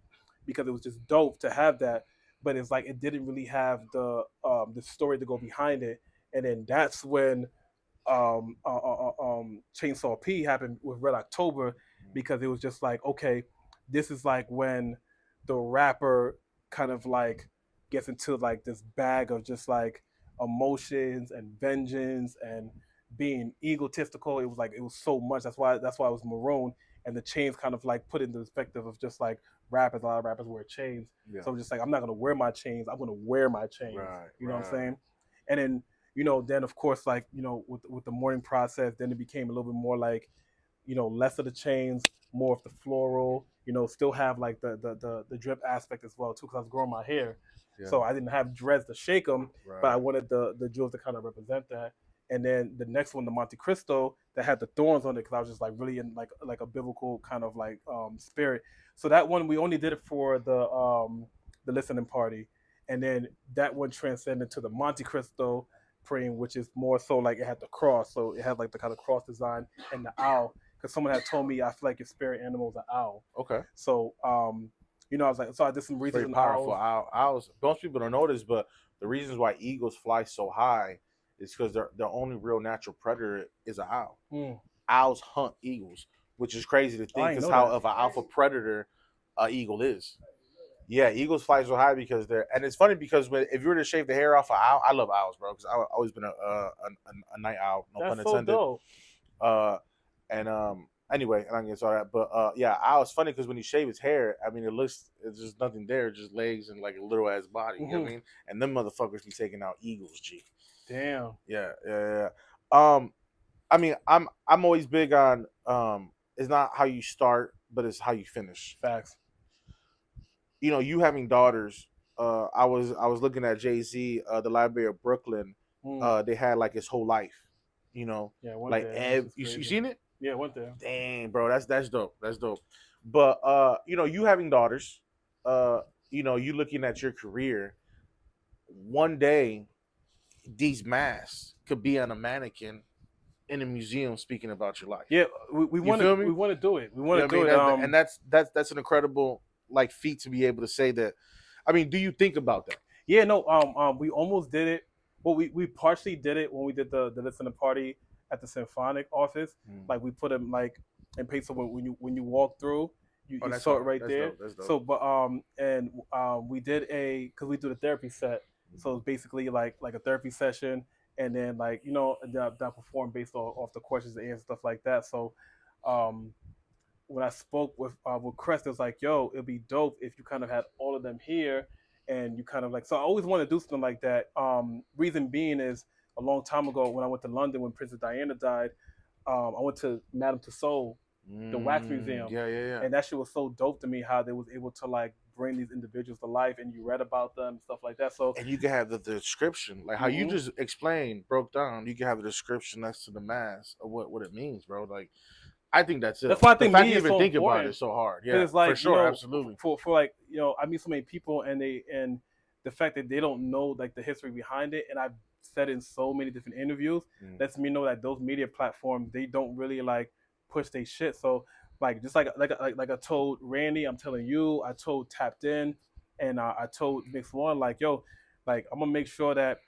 because it was just dope to have that, but it's like it didn't really have the story to go behind it. And then that's when Chainsaw P happened with Red October, because it was just like, okay, this is like when the rapper kind of like gets into like this bag of just like emotions and vengeance and being egotistical. It was so much. That's why it was maroon, and the chains kind of like put into the perspective of just like rappers. A lot of rappers wear chains, so I'm just like, I'm not gonna wear my chains. I'm gonna wear my chains. You know what I'm saying? And then then of course, like with the mourning process, then it became a little bit more like less of the chains, more of the floral. Still have like the drip aspect as well too, because I was growing my hair, so I didn't have dreads to shake them, but I wanted the jewels to kind of represent that. And then the next one, the Monte Cristo, that had the thorns on it, because I was just like really in like a biblical kind of like spirit. So that one we only did it for the listening party, and then that one transcended to the Monte Cristo Preme, which is more so like it had the cross, so it had like the kind of cross design and the owl. Because someone had told me I feel like your spirit animal is an owl. Okay. So I was like, so I did some research. Very powerful owls. Most people don't know this, but the reasons why eagles fly so high is because their only real natural predator is an owl. Owls hunt eagles, which is crazy to think is how of an alpha predator an eagle is. Yeah, eagles fly so high because and it's funny because if you were to shave the hair off an owl, I love owls, bro, because I've always been a night owl, no pun intended. So dope. Anyway, and I can get all that, but yeah, owl's funny because when you shave his hair, I mean, it's just nothing there, just legs and like a little ass body. You know what I mean? And them motherfuckers be taking out eagles, G. Damn. Yeah. I mean, I'm always big on it's not how you start, but it's how you finish. Facts. You having daughters. I was looking at Jay-Z, the Library of Brooklyn. They had like his whole life. Yeah, like you seen it? Yeah, went there. Dang, bro, that's dope. That's dope. But you having daughters, you looking at your career. One day, these masks could be on a mannequin in a museum speaking about your life. Yeah, we want to. We want to do it. We want to do it. And that's an incredible like feat to be able to say that. I mean, do you think about that? Yeah, no. We almost did it. Well, we partially did it when we did the listening party at the symphonic office. Like we put them like in paint, so when you walk through, you saw it right there. Dope. That's dope. So, but we did because we do the therapy set. So it's basically like a therapy session, and then like that perform based off the questions and answers, stuff like that. So, when I spoke with Crest, it was like, yo, it'd be dope if you kind of had all of them here, and you kind of like. So I always want to do something like that. Reason being is, a long time ago when I went to London when Princess Diana died, I went to Madame Tussauds, the wax museum. Yeah. And that shit was so dope to me, how they was able to like bring these individuals to life, and you read about them and stuff like that. So and you can have the description, like how you just explained, broke down. You can have the description next to the mask of what it means, bro. Like, I think that's it. That's why I think the fact media you even is so think important. about it is so hard. Yeah, it's like, for sure, absolutely. For like I meet so many people, and the fact that they don't know like the history behind it, and I've said in so many different interviews, lets me know that those media platforms, they don't really like push their shit. So like just like I told Randy, I'm telling you, I told Tapped In, and I told Mix One, like, yo, like I'm gonna make sure that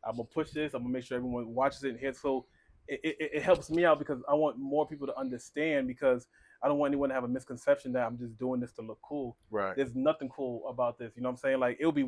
I'm gonna push this. I'm gonna make sure everyone watches it and hits. So it helps me out because I want more people to understand, because I don't want anyone to have a misconception that I'm just doing this to look cool. Right. There's nothing cool about this. You know what I'm saying? Like, it would be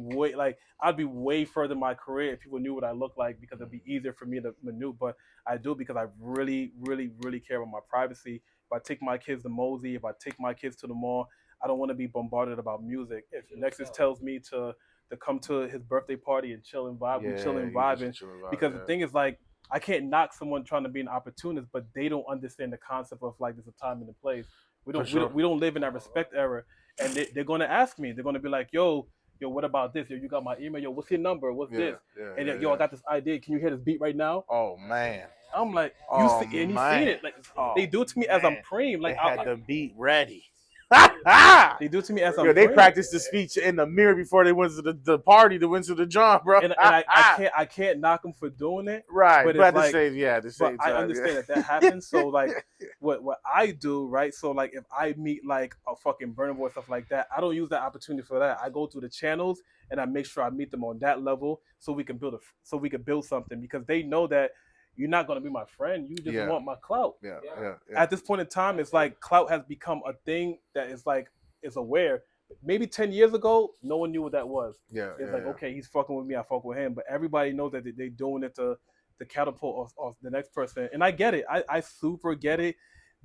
I'd be way further in my career if people knew what I look like, because it'd be easier for me to maneuver. But I do it because I really, really, really care about my privacy. If I take my kids to Mosey, if I take my kids to the mall, I don't want to be bombarded about music. If Nexus tells me to come to his birthday party and chill and vibe, we chill and vibing. Because the thing is, like, I can't knock someone trying to be an opportunist, but they don't understand the concept of like there's a time and a place. We don't live in that respect era, and they're going to ask me. They're going to be like, yo, what about this? Yo, you got my email? Yo, what's your number? What's this? I got this idea. Can you hear this beat right now? Oh man. I'm like, you see, and he's seen it. Like, they do it to me as I'm Preme. Like, I had the beat ready. They do it to me as I'm Yo, they praying. practiced the speech in the mirror before they went to the party that went to the John, bro. And I can't knock them for doing it. Right, But but it's at the like, same, yeah, at the but same I time, understand yeah. that happens. So like, what I do, right? So like, if I meet like a fucking burner boy stuff like that, I don't use that opportunity for that. I go through the channels and I make sure I meet them on that level, so we can build something, because they know that you're not gonna be my friend. You just Yeah. want my clout. Yeah. At this point in time, it's like clout has become a thing that is like is aware. Maybe 10 years ago, no one knew what that was. Yeah. It's like, okay, he's fucking with me, I fuck with him. But everybody knows that they're doing it to the catapult of the next person. And I get it. I super get it.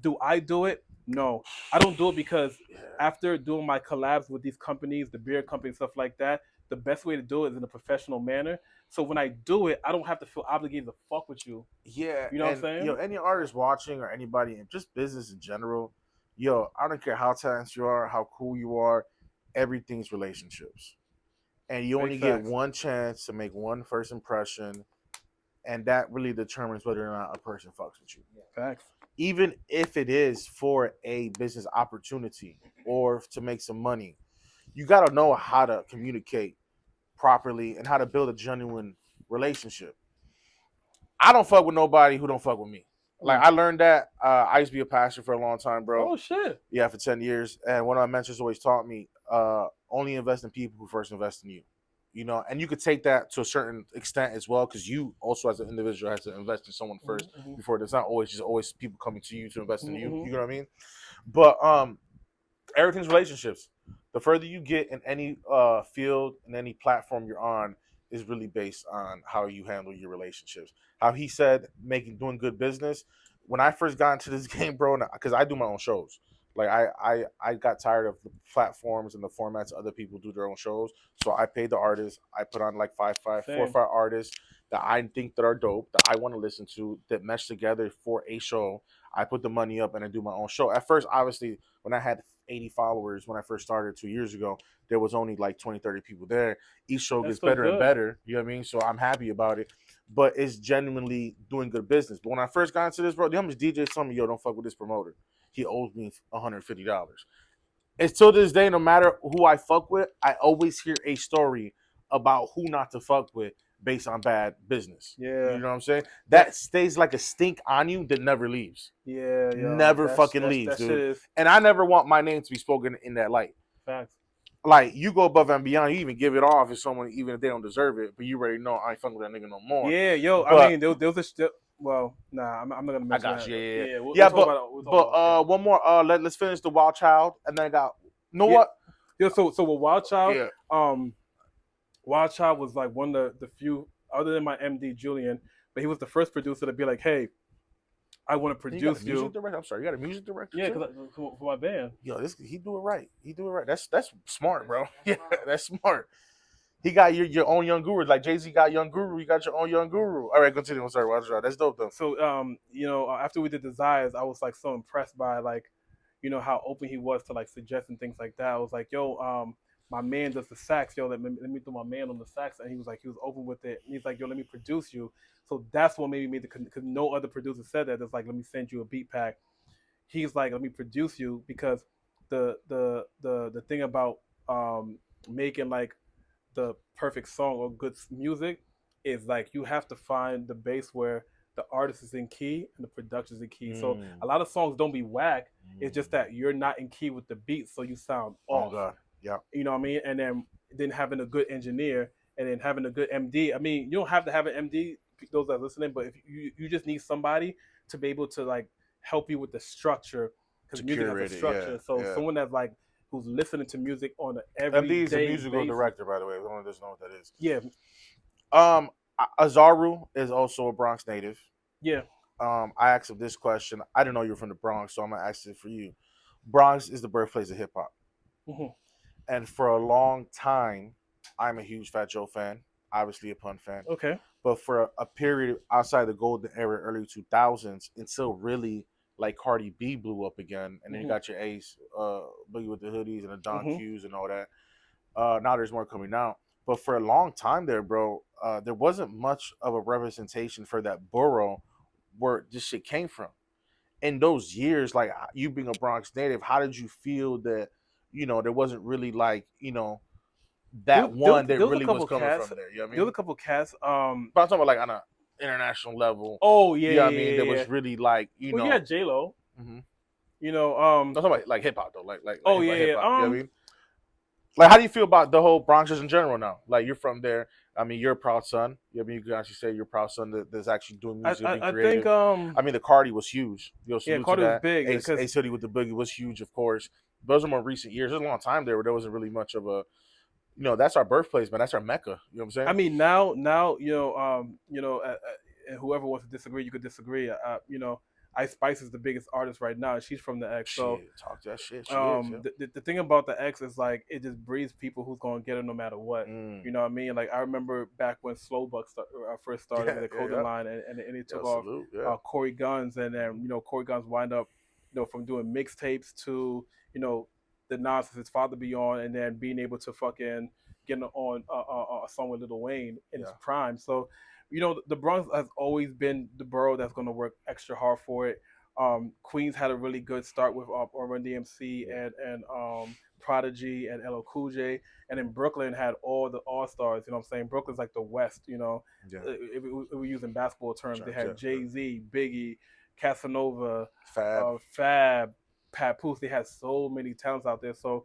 Do I do it? No. I don't do it because after doing my collabs with these companies, the beer companies, stuff like that, the best way to do it is in a professional manner. So when I do it, I don't have to feel obligated to fuck with you. Yeah, You know what I'm saying? Yo, any artist watching or anybody in just business in general, yo, I don't care how talented you are, how cool you are, everything's relationships. And you Big only get facts. one chance to make one first impression, and that really determines whether or not a person fucks with you. Facts. Even if it is for a business opportunity or to make some money, you got to know how to communicate properly and how to build a genuine relationship. I don't fuck with nobody who don't fuck with me. Like I learned that. I used to be a pastor for a long time, bro. Oh shit. Yeah, for 10 years. And one of my mentors always taught me, only invest in people who first invest in you. You know, and you could take that to a certain extent as well, because you also as an individual has to invest in someone 1st before there's not always people coming to you to invest in you. You know what I mean? But everything's relationships. The further you get in any field, in any platform you're on, is really based on how you handle your relationships. How he said, doing good business. When I first got into this game, bro, because I do my own shows. Like I got tired of the platforms and the formats other people do their own shows. So I paid the artists. I put on like four or five artists that I think that are dope, that I want to listen to, that mesh together for a show. I put the money up and I do my own show. At first, obviously, when I had 80 followers when I first started 2 years ago, there was only like 20, 30 people there. Each show gets better and better. You know what I mean? So I'm happy about it. But it's genuinely doing good business. But when I first got into this, bro, the how much DJs told me, yo, don't fuck with this promoter. He owes me $150. And till this day, no matter who I fuck with, I always hear a story about who not to fuck with based on bad business. Yeah. You know what I'm saying? That stays like a stink on you that never leaves. Yeah. Never fucking leaves, dude. And I never want my name to be spoken in that light. Facts. Like, you go above and beyond, you even give it off if someone, even if they don't deserve it, but you already know I ain't fucking with that nigga no more. Yeah, yo, I mean, there was a well, nah, I'm not gonna mention I got that. you, Yeah, but one more. Let's finish the Wild Child, and then I got. What? Yeah, so with Wild Child, Wild Child was like one of the few, other than my MD Julian, but he was the first producer to be like, hey, I want to produce you. I'm sorry, you got a music director? Yeah, for my band. Yo, he do it right. That's smart, bro. Yeah, that's smart. He got your own young guru, like Jay-Z got young guru. You got your own young guru. All right, continue. I'm sorry, Wild Child. That's dope though. So after we did Desires, I was like so impressed by like, how open he was to like suggesting things like that. I was like, yo, my man does the sax, yo, let me throw my man on the sax. And he was open with it. And he's like, yo, let me produce you. So that's what made me because no other producer said that. It's like, let me send you a beat pack. He's like, let me produce you, because the thing about making like the perfect song or good music is like you have to find the base where the artist is in key and the production is in key. So a lot of songs don't be whack. It's just that you're not in key with the beat, so you sound off. Oh God, yeah. You know what I mean? And then having a good engineer and then having a good MD. I mean, you don't have to have an MD, those that are listening, but if you just need somebody to be able to like help you with the structure, because music has a structure. Someone that's like who's listening to music on an everyday MD is a musical basis. director, by the way. Everyone doesn't know what that is. Yeah. Azaru is also a Bronx native. Yeah. I asked him this question. I didn't know you were from the Bronx, so I'm gonna ask it for you. Bronx is the birthplace of hip hop, and for a long time, I'm a huge Fat Joe fan. Obviously, a Pun fan. Okay. But for a period outside the golden era, early 2000s, until really like Cardi B blew up again, and then you got your Ace, Boogie with the Hoodies and the Don Q's and all that. Now there's more coming out. But for a long time there, bro, there wasn't much of a representation for that borough where this shit came from. in those years, like you being a Bronx native, how did you feel that there wasn't really like that one that There was a really was couple coming cats. from there? You know what I There was mean? a couple cats. But I'm talking about like on a international level. Oh yeah, You know yeah, what I mean? That yeah, yeah. was really like Well, you had J Lo. Mhm. You know. I'm talking about like hip hop though, like Oh hip yeah, hip yeah. hop. You know what I mean? Like, how do you feel about the whole Bronxers in general now? Like, you're from there. I mean, you're a proud son. I mean, you can actually say you're a proud son that's actually doing music, being I think creative. I mean, the Cardi was huge. yeah, Salute to Cardi was that. big A because City with the Boogie was huge, of course. Those are more recent years. There's a long time there where there wasn't really much of a, that's our birthplace, man. That's our mecca. You know what I'm I saying? mean now and whoever wants to disagree, you could disagree. Ice Spice is the biggest artist right now, and she's from the X. So Shit, talk that shit. She is, yeah. the thing about the X is like it just breeds people who's gonna get it no matter what. Mm. You know what I mean? Like I remember back when first started with the clothing line, and it took off. Salute, yeah. Corey Guns, and then Corey Guns wind up from doing mixtapes to the nonsense his father be on, and then being able to fucking get on a song with Lil Wayne in his prime. So the Bronx has always been the borough that's going to work extra hard for it. Queens had a really good start with Run DMC and Prodigy and LL Cool J, and then Brooklyn had all the all stars. You know what I'm saying? Brooklyn's like the West. If we're using basketball terms, they had Jay-Z, Biggie, Casanova, Fab, Papoose. They had so many talents out there. So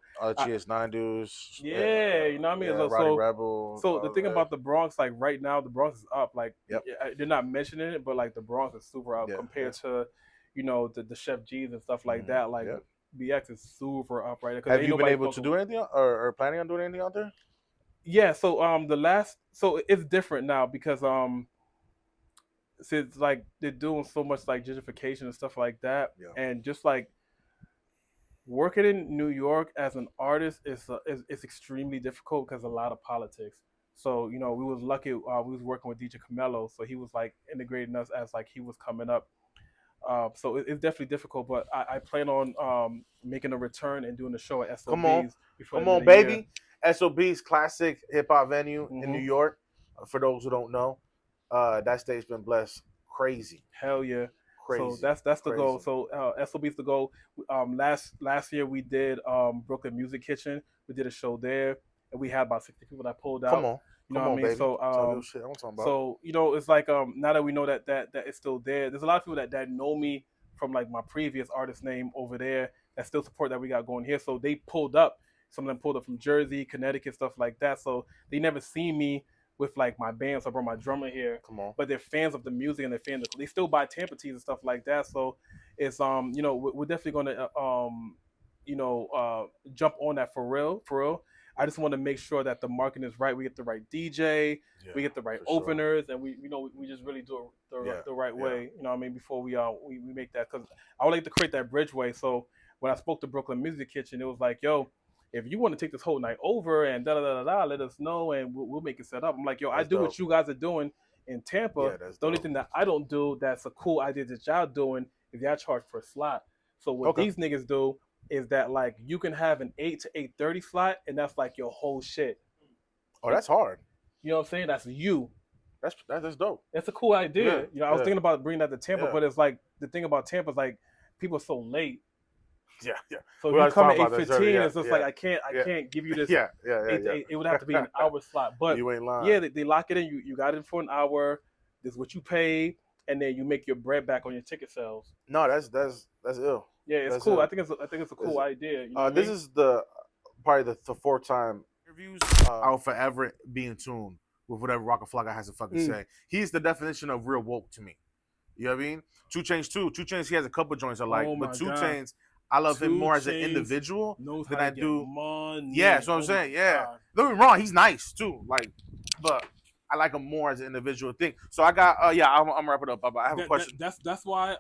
Nine Dudes. Yeah, you know what I mean. Roddy Rebel. So the thing about the Bronx, like right now, the Bronx is up. Like they're not mentioning it, but like the Bronx is super up compared to, the Chef G's and stuff like that. Like BX is super up right now. Have you been able to do anything or planning on doing anything out there? Yeah. So so it's different now because since like they're doing so much like gentrification and stuff like that, and just like working in New York as an artist is extremely difficult because a lot of politics. So we was lucky. We was working with DJ Camelo, so he was like integrating us as like he was coming up. So it's definitely difficult, but I plan on making a return and doing the show at SOB's. Come on, baby! SOB's classic hip hop venue in New York. For those who don't know, that state's been blessed crazy. Hell yeah! Crazy. So that's the goal. So SOB's the goal. Last year we did Brooklyn Music Kitchen. We did a show there, and we had about 60 people that pulled out. Come on. You know what I mean? Baby. So, shit I'm talking about. So it's like now that we know that it's still there, there's a lot of people that know me from like my previous artist name over there that still support that we got going here. So they pulled up. Some of them pulled up from Jersey, Connecticut, stuff like that. So they never seen me with like my band, so I brought my drummer here. Come on. But they're fans of the music and they still buy Tampa tees and stuff like that. So it's we're definitely gonna jump on that for real. I just want to make sure that the marketing is right. We get the right DJ, we get the right openers, and we just really do it the right way. You know what I mean? Before we make that, because I would like to create that bridgeway. So when I spoke to Brooklyn Music Kitchen, it was like, yo, if you want to take this whole night over and let us know and we'll make it set up. I'm like, yo, I do what you guys are doing in Tampa. The only thing that I don't do that's a cool idea that y'all doing is y'all charge per slot. So what these niggas do is that like you can have an 8 to 8:30 slot and that's like your whole shit. Oh, that's hard. You know what I'm saying? That's you. That's dope. That's a cool idea. I was thinking about bringing that to Tampa, but it's like the thing about Tampa is like people are so late. Yeah. So if you come at 8:15, it's just like I can't give you this. It would have to be an hour slot, but you ain't lying. Yeah, they lock it in. You got it for an hour. This is what you pay, and then you make your bread back on your ticket sales. No, that's ill. Yeah, it's cool. I think it's a cool idea. You know this is probably the fourth time interviews. I'll forever be in tune with whatever Rocka Flocka has to fucking say. He's the definition of real woke to me. You know what I mean? 2 Chainz too. 2 Chainz, he has a couple joints I like, but 2 Chainz, I love him more as an individual than I do. Money. Yeah, that's what I'm saying. Yeah, don't get me wrong, he's nice too. Like, but I like him more as an individual thing. So I got I'm gonna wrap it up. I have a question. That's why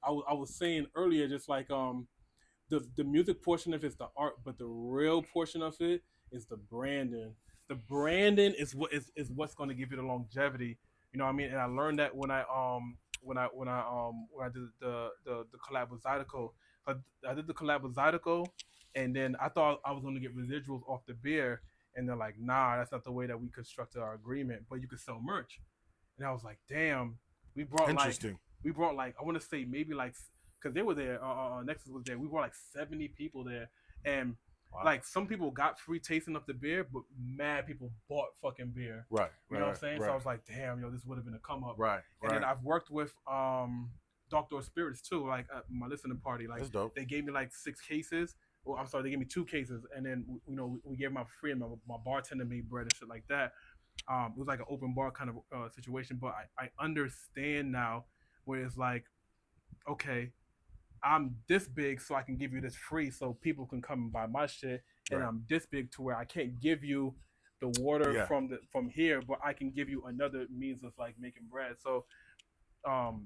I was saying earlier, just like the music portion of it is the art, but the real portion of it is the branding. The branding is what's going to give you the longevity. You know what I mean? And I learned that when I did the collab with Zydeco. I did the collab with Zydeco, and then I thought I was going to get residuals off the beer, and they're like, nah, that's not the way that we constructed our agreement, but you could sell merch. And I was like, damn, we brought interesting. we brought like I want to say maybe like because they were there. Nexus was there. We brought like 70 people there, and Wow. like some people got free tasting of the beer, but mad people bought fucking beer. Right. You know what I'm saying? Right. So I was like, damn, yo, this would have been a come up. Right. And then I've worked with Doctor Spirits too, like at my listening party. Like That's dope. they gave me like 6 cases. Well, I'm sorry, they gave me 2 cases, and then you know we gave them out for free, and my bartender made bread and shit like that. It was like an open bar kind of situation, but I understand now where it's like, okay, I'm this big, so I can give you this free, so people can come and buy my shit, and Right. I'm this big to where I can't give you the water Yeah. from here, but I can give you another means of like making bread. So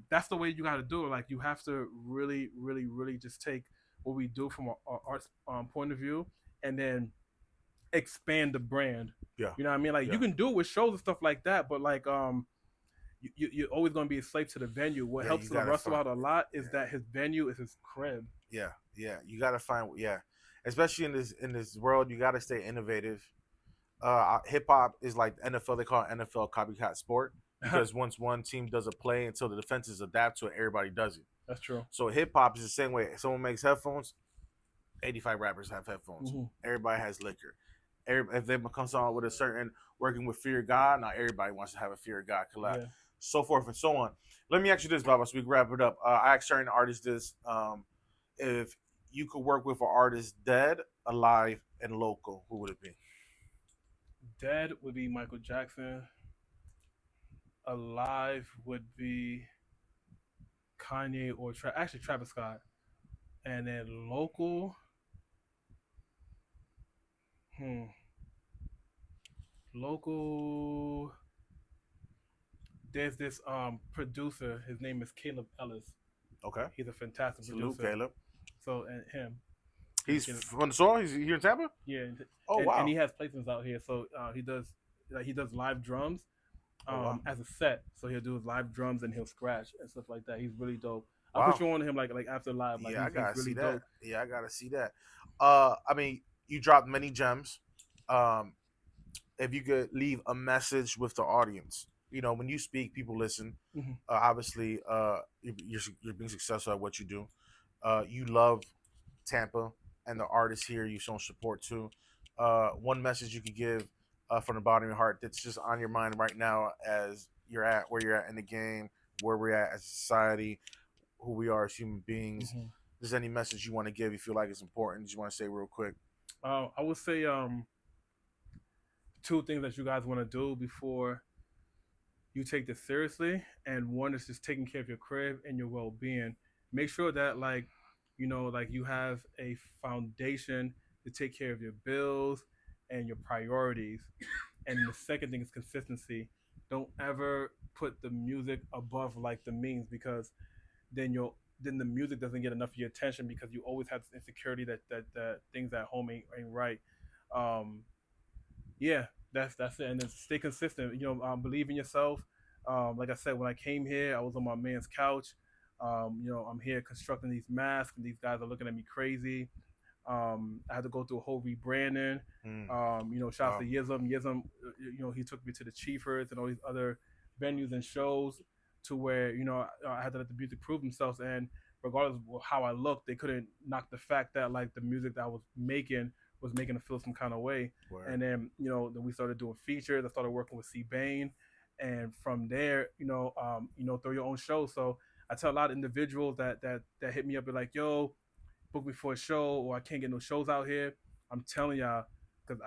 that's the way you got to do it. Like you have to really, really, really just take what we do from our arts point of view, and then expand the brand. Yeah. You know what I mean? Like Yeah. you can do it with shows and stuff like that, but like you're always going to be a slave to the venue. What Yeah, helps you gotta Russell find- out a lot is yeah. that his venue is his crib. Yeah. You gotta find. Yeah. Especially in this world, you gotta stay innovative. Hip hop is like NFL. They call it NFL copycat sport because once one team does a play, until the defenses adapt to it, everybody does it. That's true. So hip hop is the same way. If someone makes headphones, 85 rappers have headphones. Mhm. Everybody has liquor. If they become someone with a certain working with fear of God, now everybody wants to have a fear of God collab. Yeah. So forth and so on. Let me ask you this, Baba, so we can wrap it up. I asked certain artists this: if you could work with an artist dead, alive, and local, who would it be? Dead would be Michael Jackson. Alive would be Kanye or actually Travis Scott. And then local, local. There's this producer. His name is Caleb Ellis. Okay. He's a fantastic Salute, producer. Caleb. So and him. He's Caleb. from the soil. He's here in Tampa. Yeah. Oh, wow. And he has placements out here. So he does live drums wow. as a set. So he'll do his live drums and he'll scratch and stuff like that. He's really dope. Wow. I'll put you on to him like after live. Like, Yeah, I gotta he's really see that. dope. Yeah, I gotta see that. I mean, you dropped many gems. If you could leave a message with the audience, you know, when you speak, people listen. Mhm. Obviously, you're being successful at what you do. You love Tampa and the artists here. You show support to. One message you could give from the bottom of your heart that's just on your mind right now, as you're at where you're at in the game, where we're at as a society, who we are as human beings. Mhm. Is there any message you want to give? You feel like it's important? You want to say real quick? I would say 2 things that you guys want to do before you take this seriously, and one is just taking care of your crib and your well-being. Make sure that like you have a foundation to take care of your bills and your priorities. And the second thing is consistency. Don't ever put the music above like the means, because then the music doesn't get enough of your attention, because you always have this insecurity that things at home ain't right. Yeah, that's it. And then stay consistent. Believe in yourself. Like I said, when I came here, I was on my man's couch. I'm here constructing these masks, and these guys are looking at me crazy. I had to go through a whole rebranding. Shout out to Yism. Yism, he took me to the Chiefers and all these other venues and shows, to where I had to let the music prove themselves. And regardless of how I looked, they couldn't knock the fact that like the music that I was making them feel some kind of way. Word. And then then we started doing features. I started working with C Bain, and from there, throw your own show. So I tell a lot of individuals that hit me up and like, yo, book me for a show, or I can't get no shows out here. I'm telling y'all, because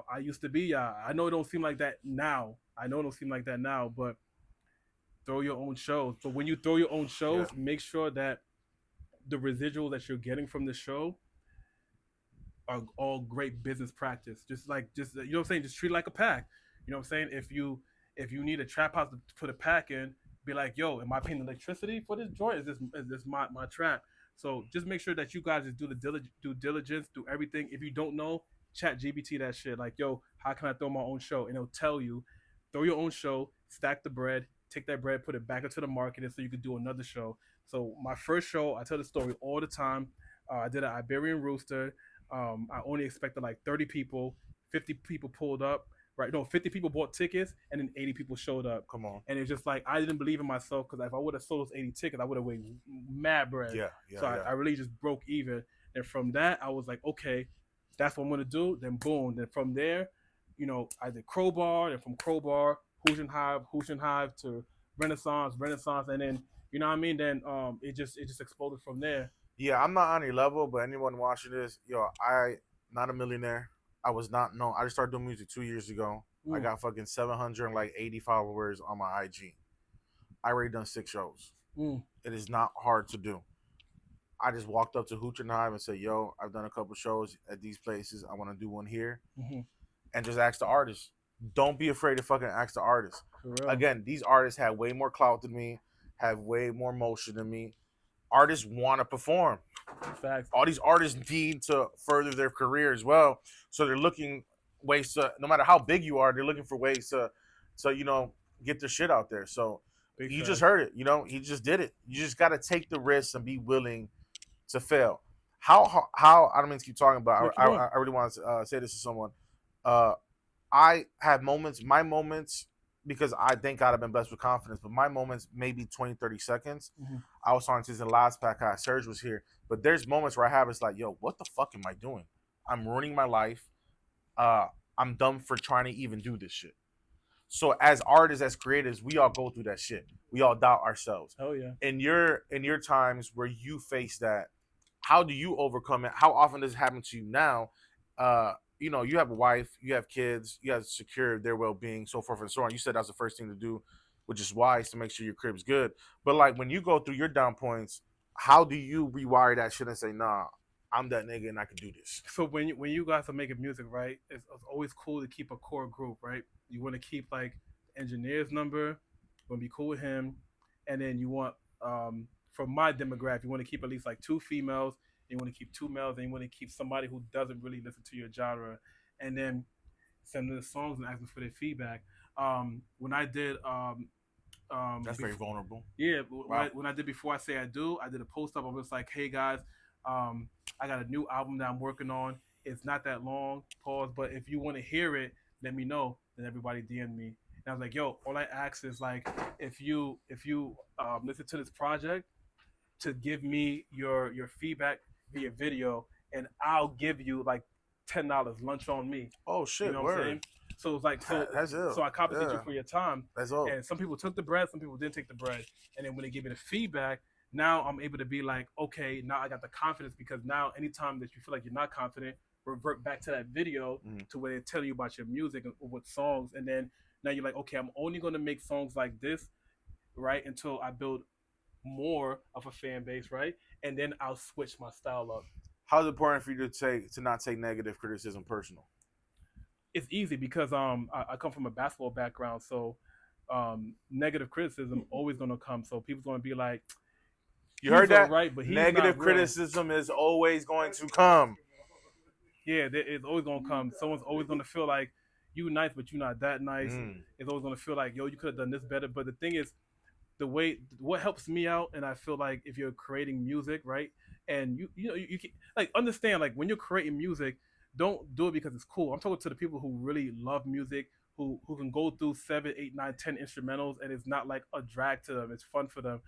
I used to be y'all. I know it don't seem like that now. But throw your own shows. But when you throw your own shows, make sure that the residual that you're getting from the show are all great business practice. Just you know what I'm saying? Just treat it like a pack. You know what I'm saying? If you need a trap house to put a pack in, be like, yo, am I paying electricity for this joint? Is this my trap? So just make sure that you guys just do the due diligence, do everything. If you don't know, chat GBT that shit. Like, yo, how can I throw my own show? And it'll tell you, throw your own show, stack the bread, take that bread, put it back into the market, and so you could do another show. So my first show, I tell the story all the time. I did an Iberian Rooster. I only expected like 30 people. 50 people pulled up. right? No, 50 people bought tickets, and then 80 people showed up. Come on. And it's just like I didn't believe in myself because if I would have sold those 80 tickets, I would have made mad bread. Yeah. So I really just broke even. And from that, I was like, okay, that's what I'm gonna do. Then boom. Then from there, I did Crowbar, and from Crowbar, Huschen Hive to Renaissance, and then you know what I mean. Then it just exploded from there. Yeah, I'm not on your level, but anyone watching this, I not a millionaire. I was not known. I just started doing music 2 years ago. I got fucking 780 followers on my IG. I already done 6 shows. It is not hard to do. I just walked up to Hootenheim and said, "Yo, I've done a couple shows at these places. I want to do one here," and just ask the artist. Don't be afraid to fucking ask the artist. Again, these artists have way more clout than me, have way more motion than me. Artists want to perform. Facts. All these artists need to further their career as well, so they're looking ways to. No matter how big you are, they're looking for ways to get their shit out there. So you just heard it. He just did it. You just got to take the risks and be willing to fail. How I don't mean to keep talking, but I really want to say this to someone. I have moments, my moments, because I thank God I've been blessed with confidence, but my moments maybe 20, 30 seconds. I was talking to this in the last podcast, Serge was here, but there's moments where I have it's like, yo, what the fuck am I doing? I'm ruining my life. I'm dumb for trying to even do this shit. So as artists, as creatives, we all go through that shit. We all doubt ourselves. Oh yeah. In your times where you face that, how do you overcome it? How often does it happen to you now? You have a wife, you have kids, you have to secure their well-being, so forth and so on. You said that's the first thing to do, which is wise to make sure your crib's good. But like when you go through your down points, how do you rewire that shit and say, nah, I'm that nigga and I can do this? So when you guys are making music, right, it's always cool to keep a core group, right? You want to keep like the engineer's number, you want to be cool with him, and then you want from my demographic, you want to keep at least like 2 females, you want to keep 2 males, and you want to keep somebody who doesn't really listen to your genre, and then send them the songs and ask them for their feedback. When I did That's very vulnerable. Yeah, Wow. when I did Before I Say I Do, I did a post up. I was like, hey guys, I got a new album that I'm working on. It's not that long, pause, but if you want to hear it, let me know. Then everybody DM me. And I was like, yo, all I ask is like, if you listen to this project, to give me your feedback via video, and I'll give you like $10 lunch on me. Oh shit, you know what I'm saying? So it's like so I compensate you for your time. That's all. And some people took the bread, some people didn't take the bread. And then when they give me the feedback, now I'm able to be like, okay, now I got the confidence, because now anytime that you feel like you're not confident, revert back to that video to where they tell you about your music and what songs, and then now you're like, okay, I'm only going to make songs like this, right, until I build more of a fan base, right, and then I'll switch my style up. How's it important for you to not take negative criticism personal? It's easy because I come from a basketball background, so negative criticism always going to come. So people's going to be like, you heard that? Right, but negative criticism is always going to come. Yeah, it's always going to come. Someone's always going to feel like you nice, but you're not that nice. It's always going to feel like, yo, you could have done this better. But the thing is, what helps me out, and I feel like if you're creating music, right, and you can like understand, like when you're creating music, don't do it because it's cool. I'm talking to the people who really love music, who can go through 7, 8, 9, 10 instrumentals, and it's not like a drag to them. It's fun for them.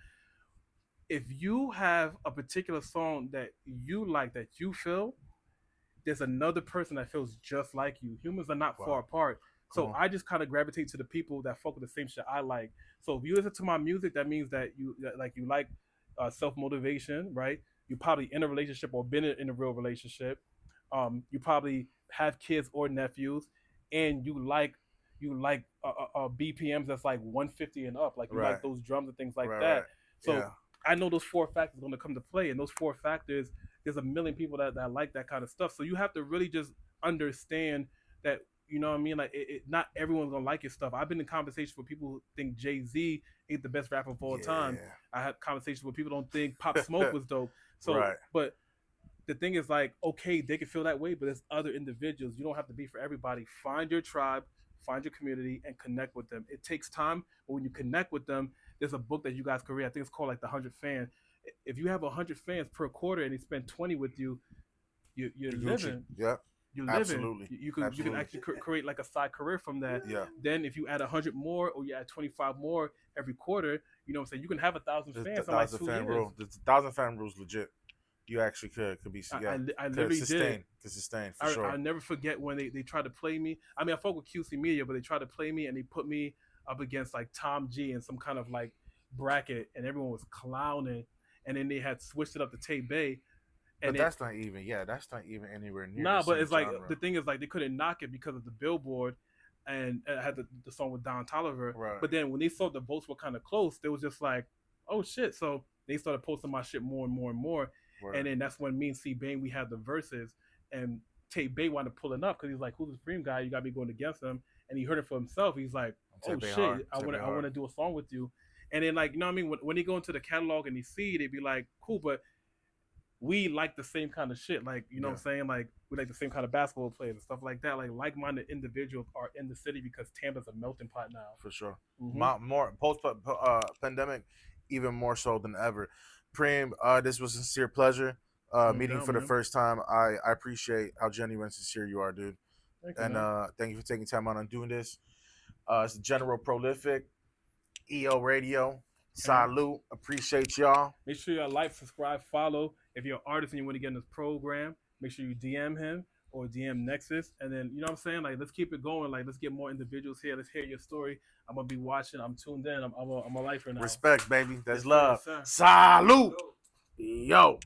If you have a particular song that you like, that you feel, there's another person that feels just like you. Humans are not far apart. So I just kind of gravitate to the people that fuck with the same shit I like. So if you listen to my music, that means that you like self-motivation, right? You probably in a relationship or been in a real relationship. You probably have kids or nephews, and you like BPMs that's like 150 and up. Like you like those drums and things like that. Right. So I know those 4 factors are going to come to play, and those 4 factors, there's a million people that like that kind of stuff. So you have to really just understand that. You know what I mean? Like, not everyone's gonna like your stuff. I've been in conversations with people who think Jay-Z ain't the best rapper of all time. I have conversations with people who don't think Pop Smoke was dope. So, but the thing is, like, okay, they can feel that way, but there's other individuals. You don't have to be for everybody. Find your tribe, find your community, and connect with them. It takes time, but when you connect with them, there's a book that you guys can read. I think it's called like The 100 Fan. If you have 100 fans per quarter and they spend 20 with you, you're living. Yeah. you're living. Absolutely. You can Absolutely. actually create like a side career from that. Yeah. Then if you add 100 more or you add 25 more every quarter, you know what I'm saying, you can have 1,000 The fans in 1,000 like 2 fan years. rule. The 1,000 fan rule is legit. You actually could be. Yeah. I literally did. Could sustain for sure. I'll never forget when they tried to play me. I mean, I fought with QC Media, but they tried to play me and they put me up against like Tom G in some kind of like bracket, and everyone was clowning. And then they had switched it up to Tay Bay. And but that's not even. Yeah, that's not even anywhere near. Nah, but it's like the thing is like they couldn't knock it because of the Billboard, and it had the song with Don Toliver. Right. But then when they saw the votes were kind of close, they was just like, oh shit. So they started posting my shit more and more and more. Right. And then that's when me and C Bane we had the verses, and Tay Bay wanted to pull it up because he's like, who's this Preme guy? You got me going against him, and he heard it for himself. He's like, oh shit, I want to do a song with you. And then like, you know what I mean? When they go into the catalog and they see, they be like, cool, but we like the same kind of shit. Like, you know what I'm saying? Like, we like the same kind of basketball players and stuff like that. Like-minded individuals are in the city because Tampa's a melting pot now. For sure. More post-pandemic, even more so than ever. Preme, this was a sincere pleasure. Meeting for the first time. I appreciate how genuine and sincere you are, dude. Thank you for taking time out on doing this. It's General Prolific, EO Radio. Salute. Appreciate y'all. Make sure y'all like, subscribe, follow. If you're an artist and you want to get in this program, make sure you DM him or DM Nexus. And then, you know what I'm saying? Like, let's keep it going. Like, let's get more individuals here. Let's hear your story. I'm going to be watching. I'm tuned in. I'm a lifer now. Respect, baby. That's love. Salute. Yo.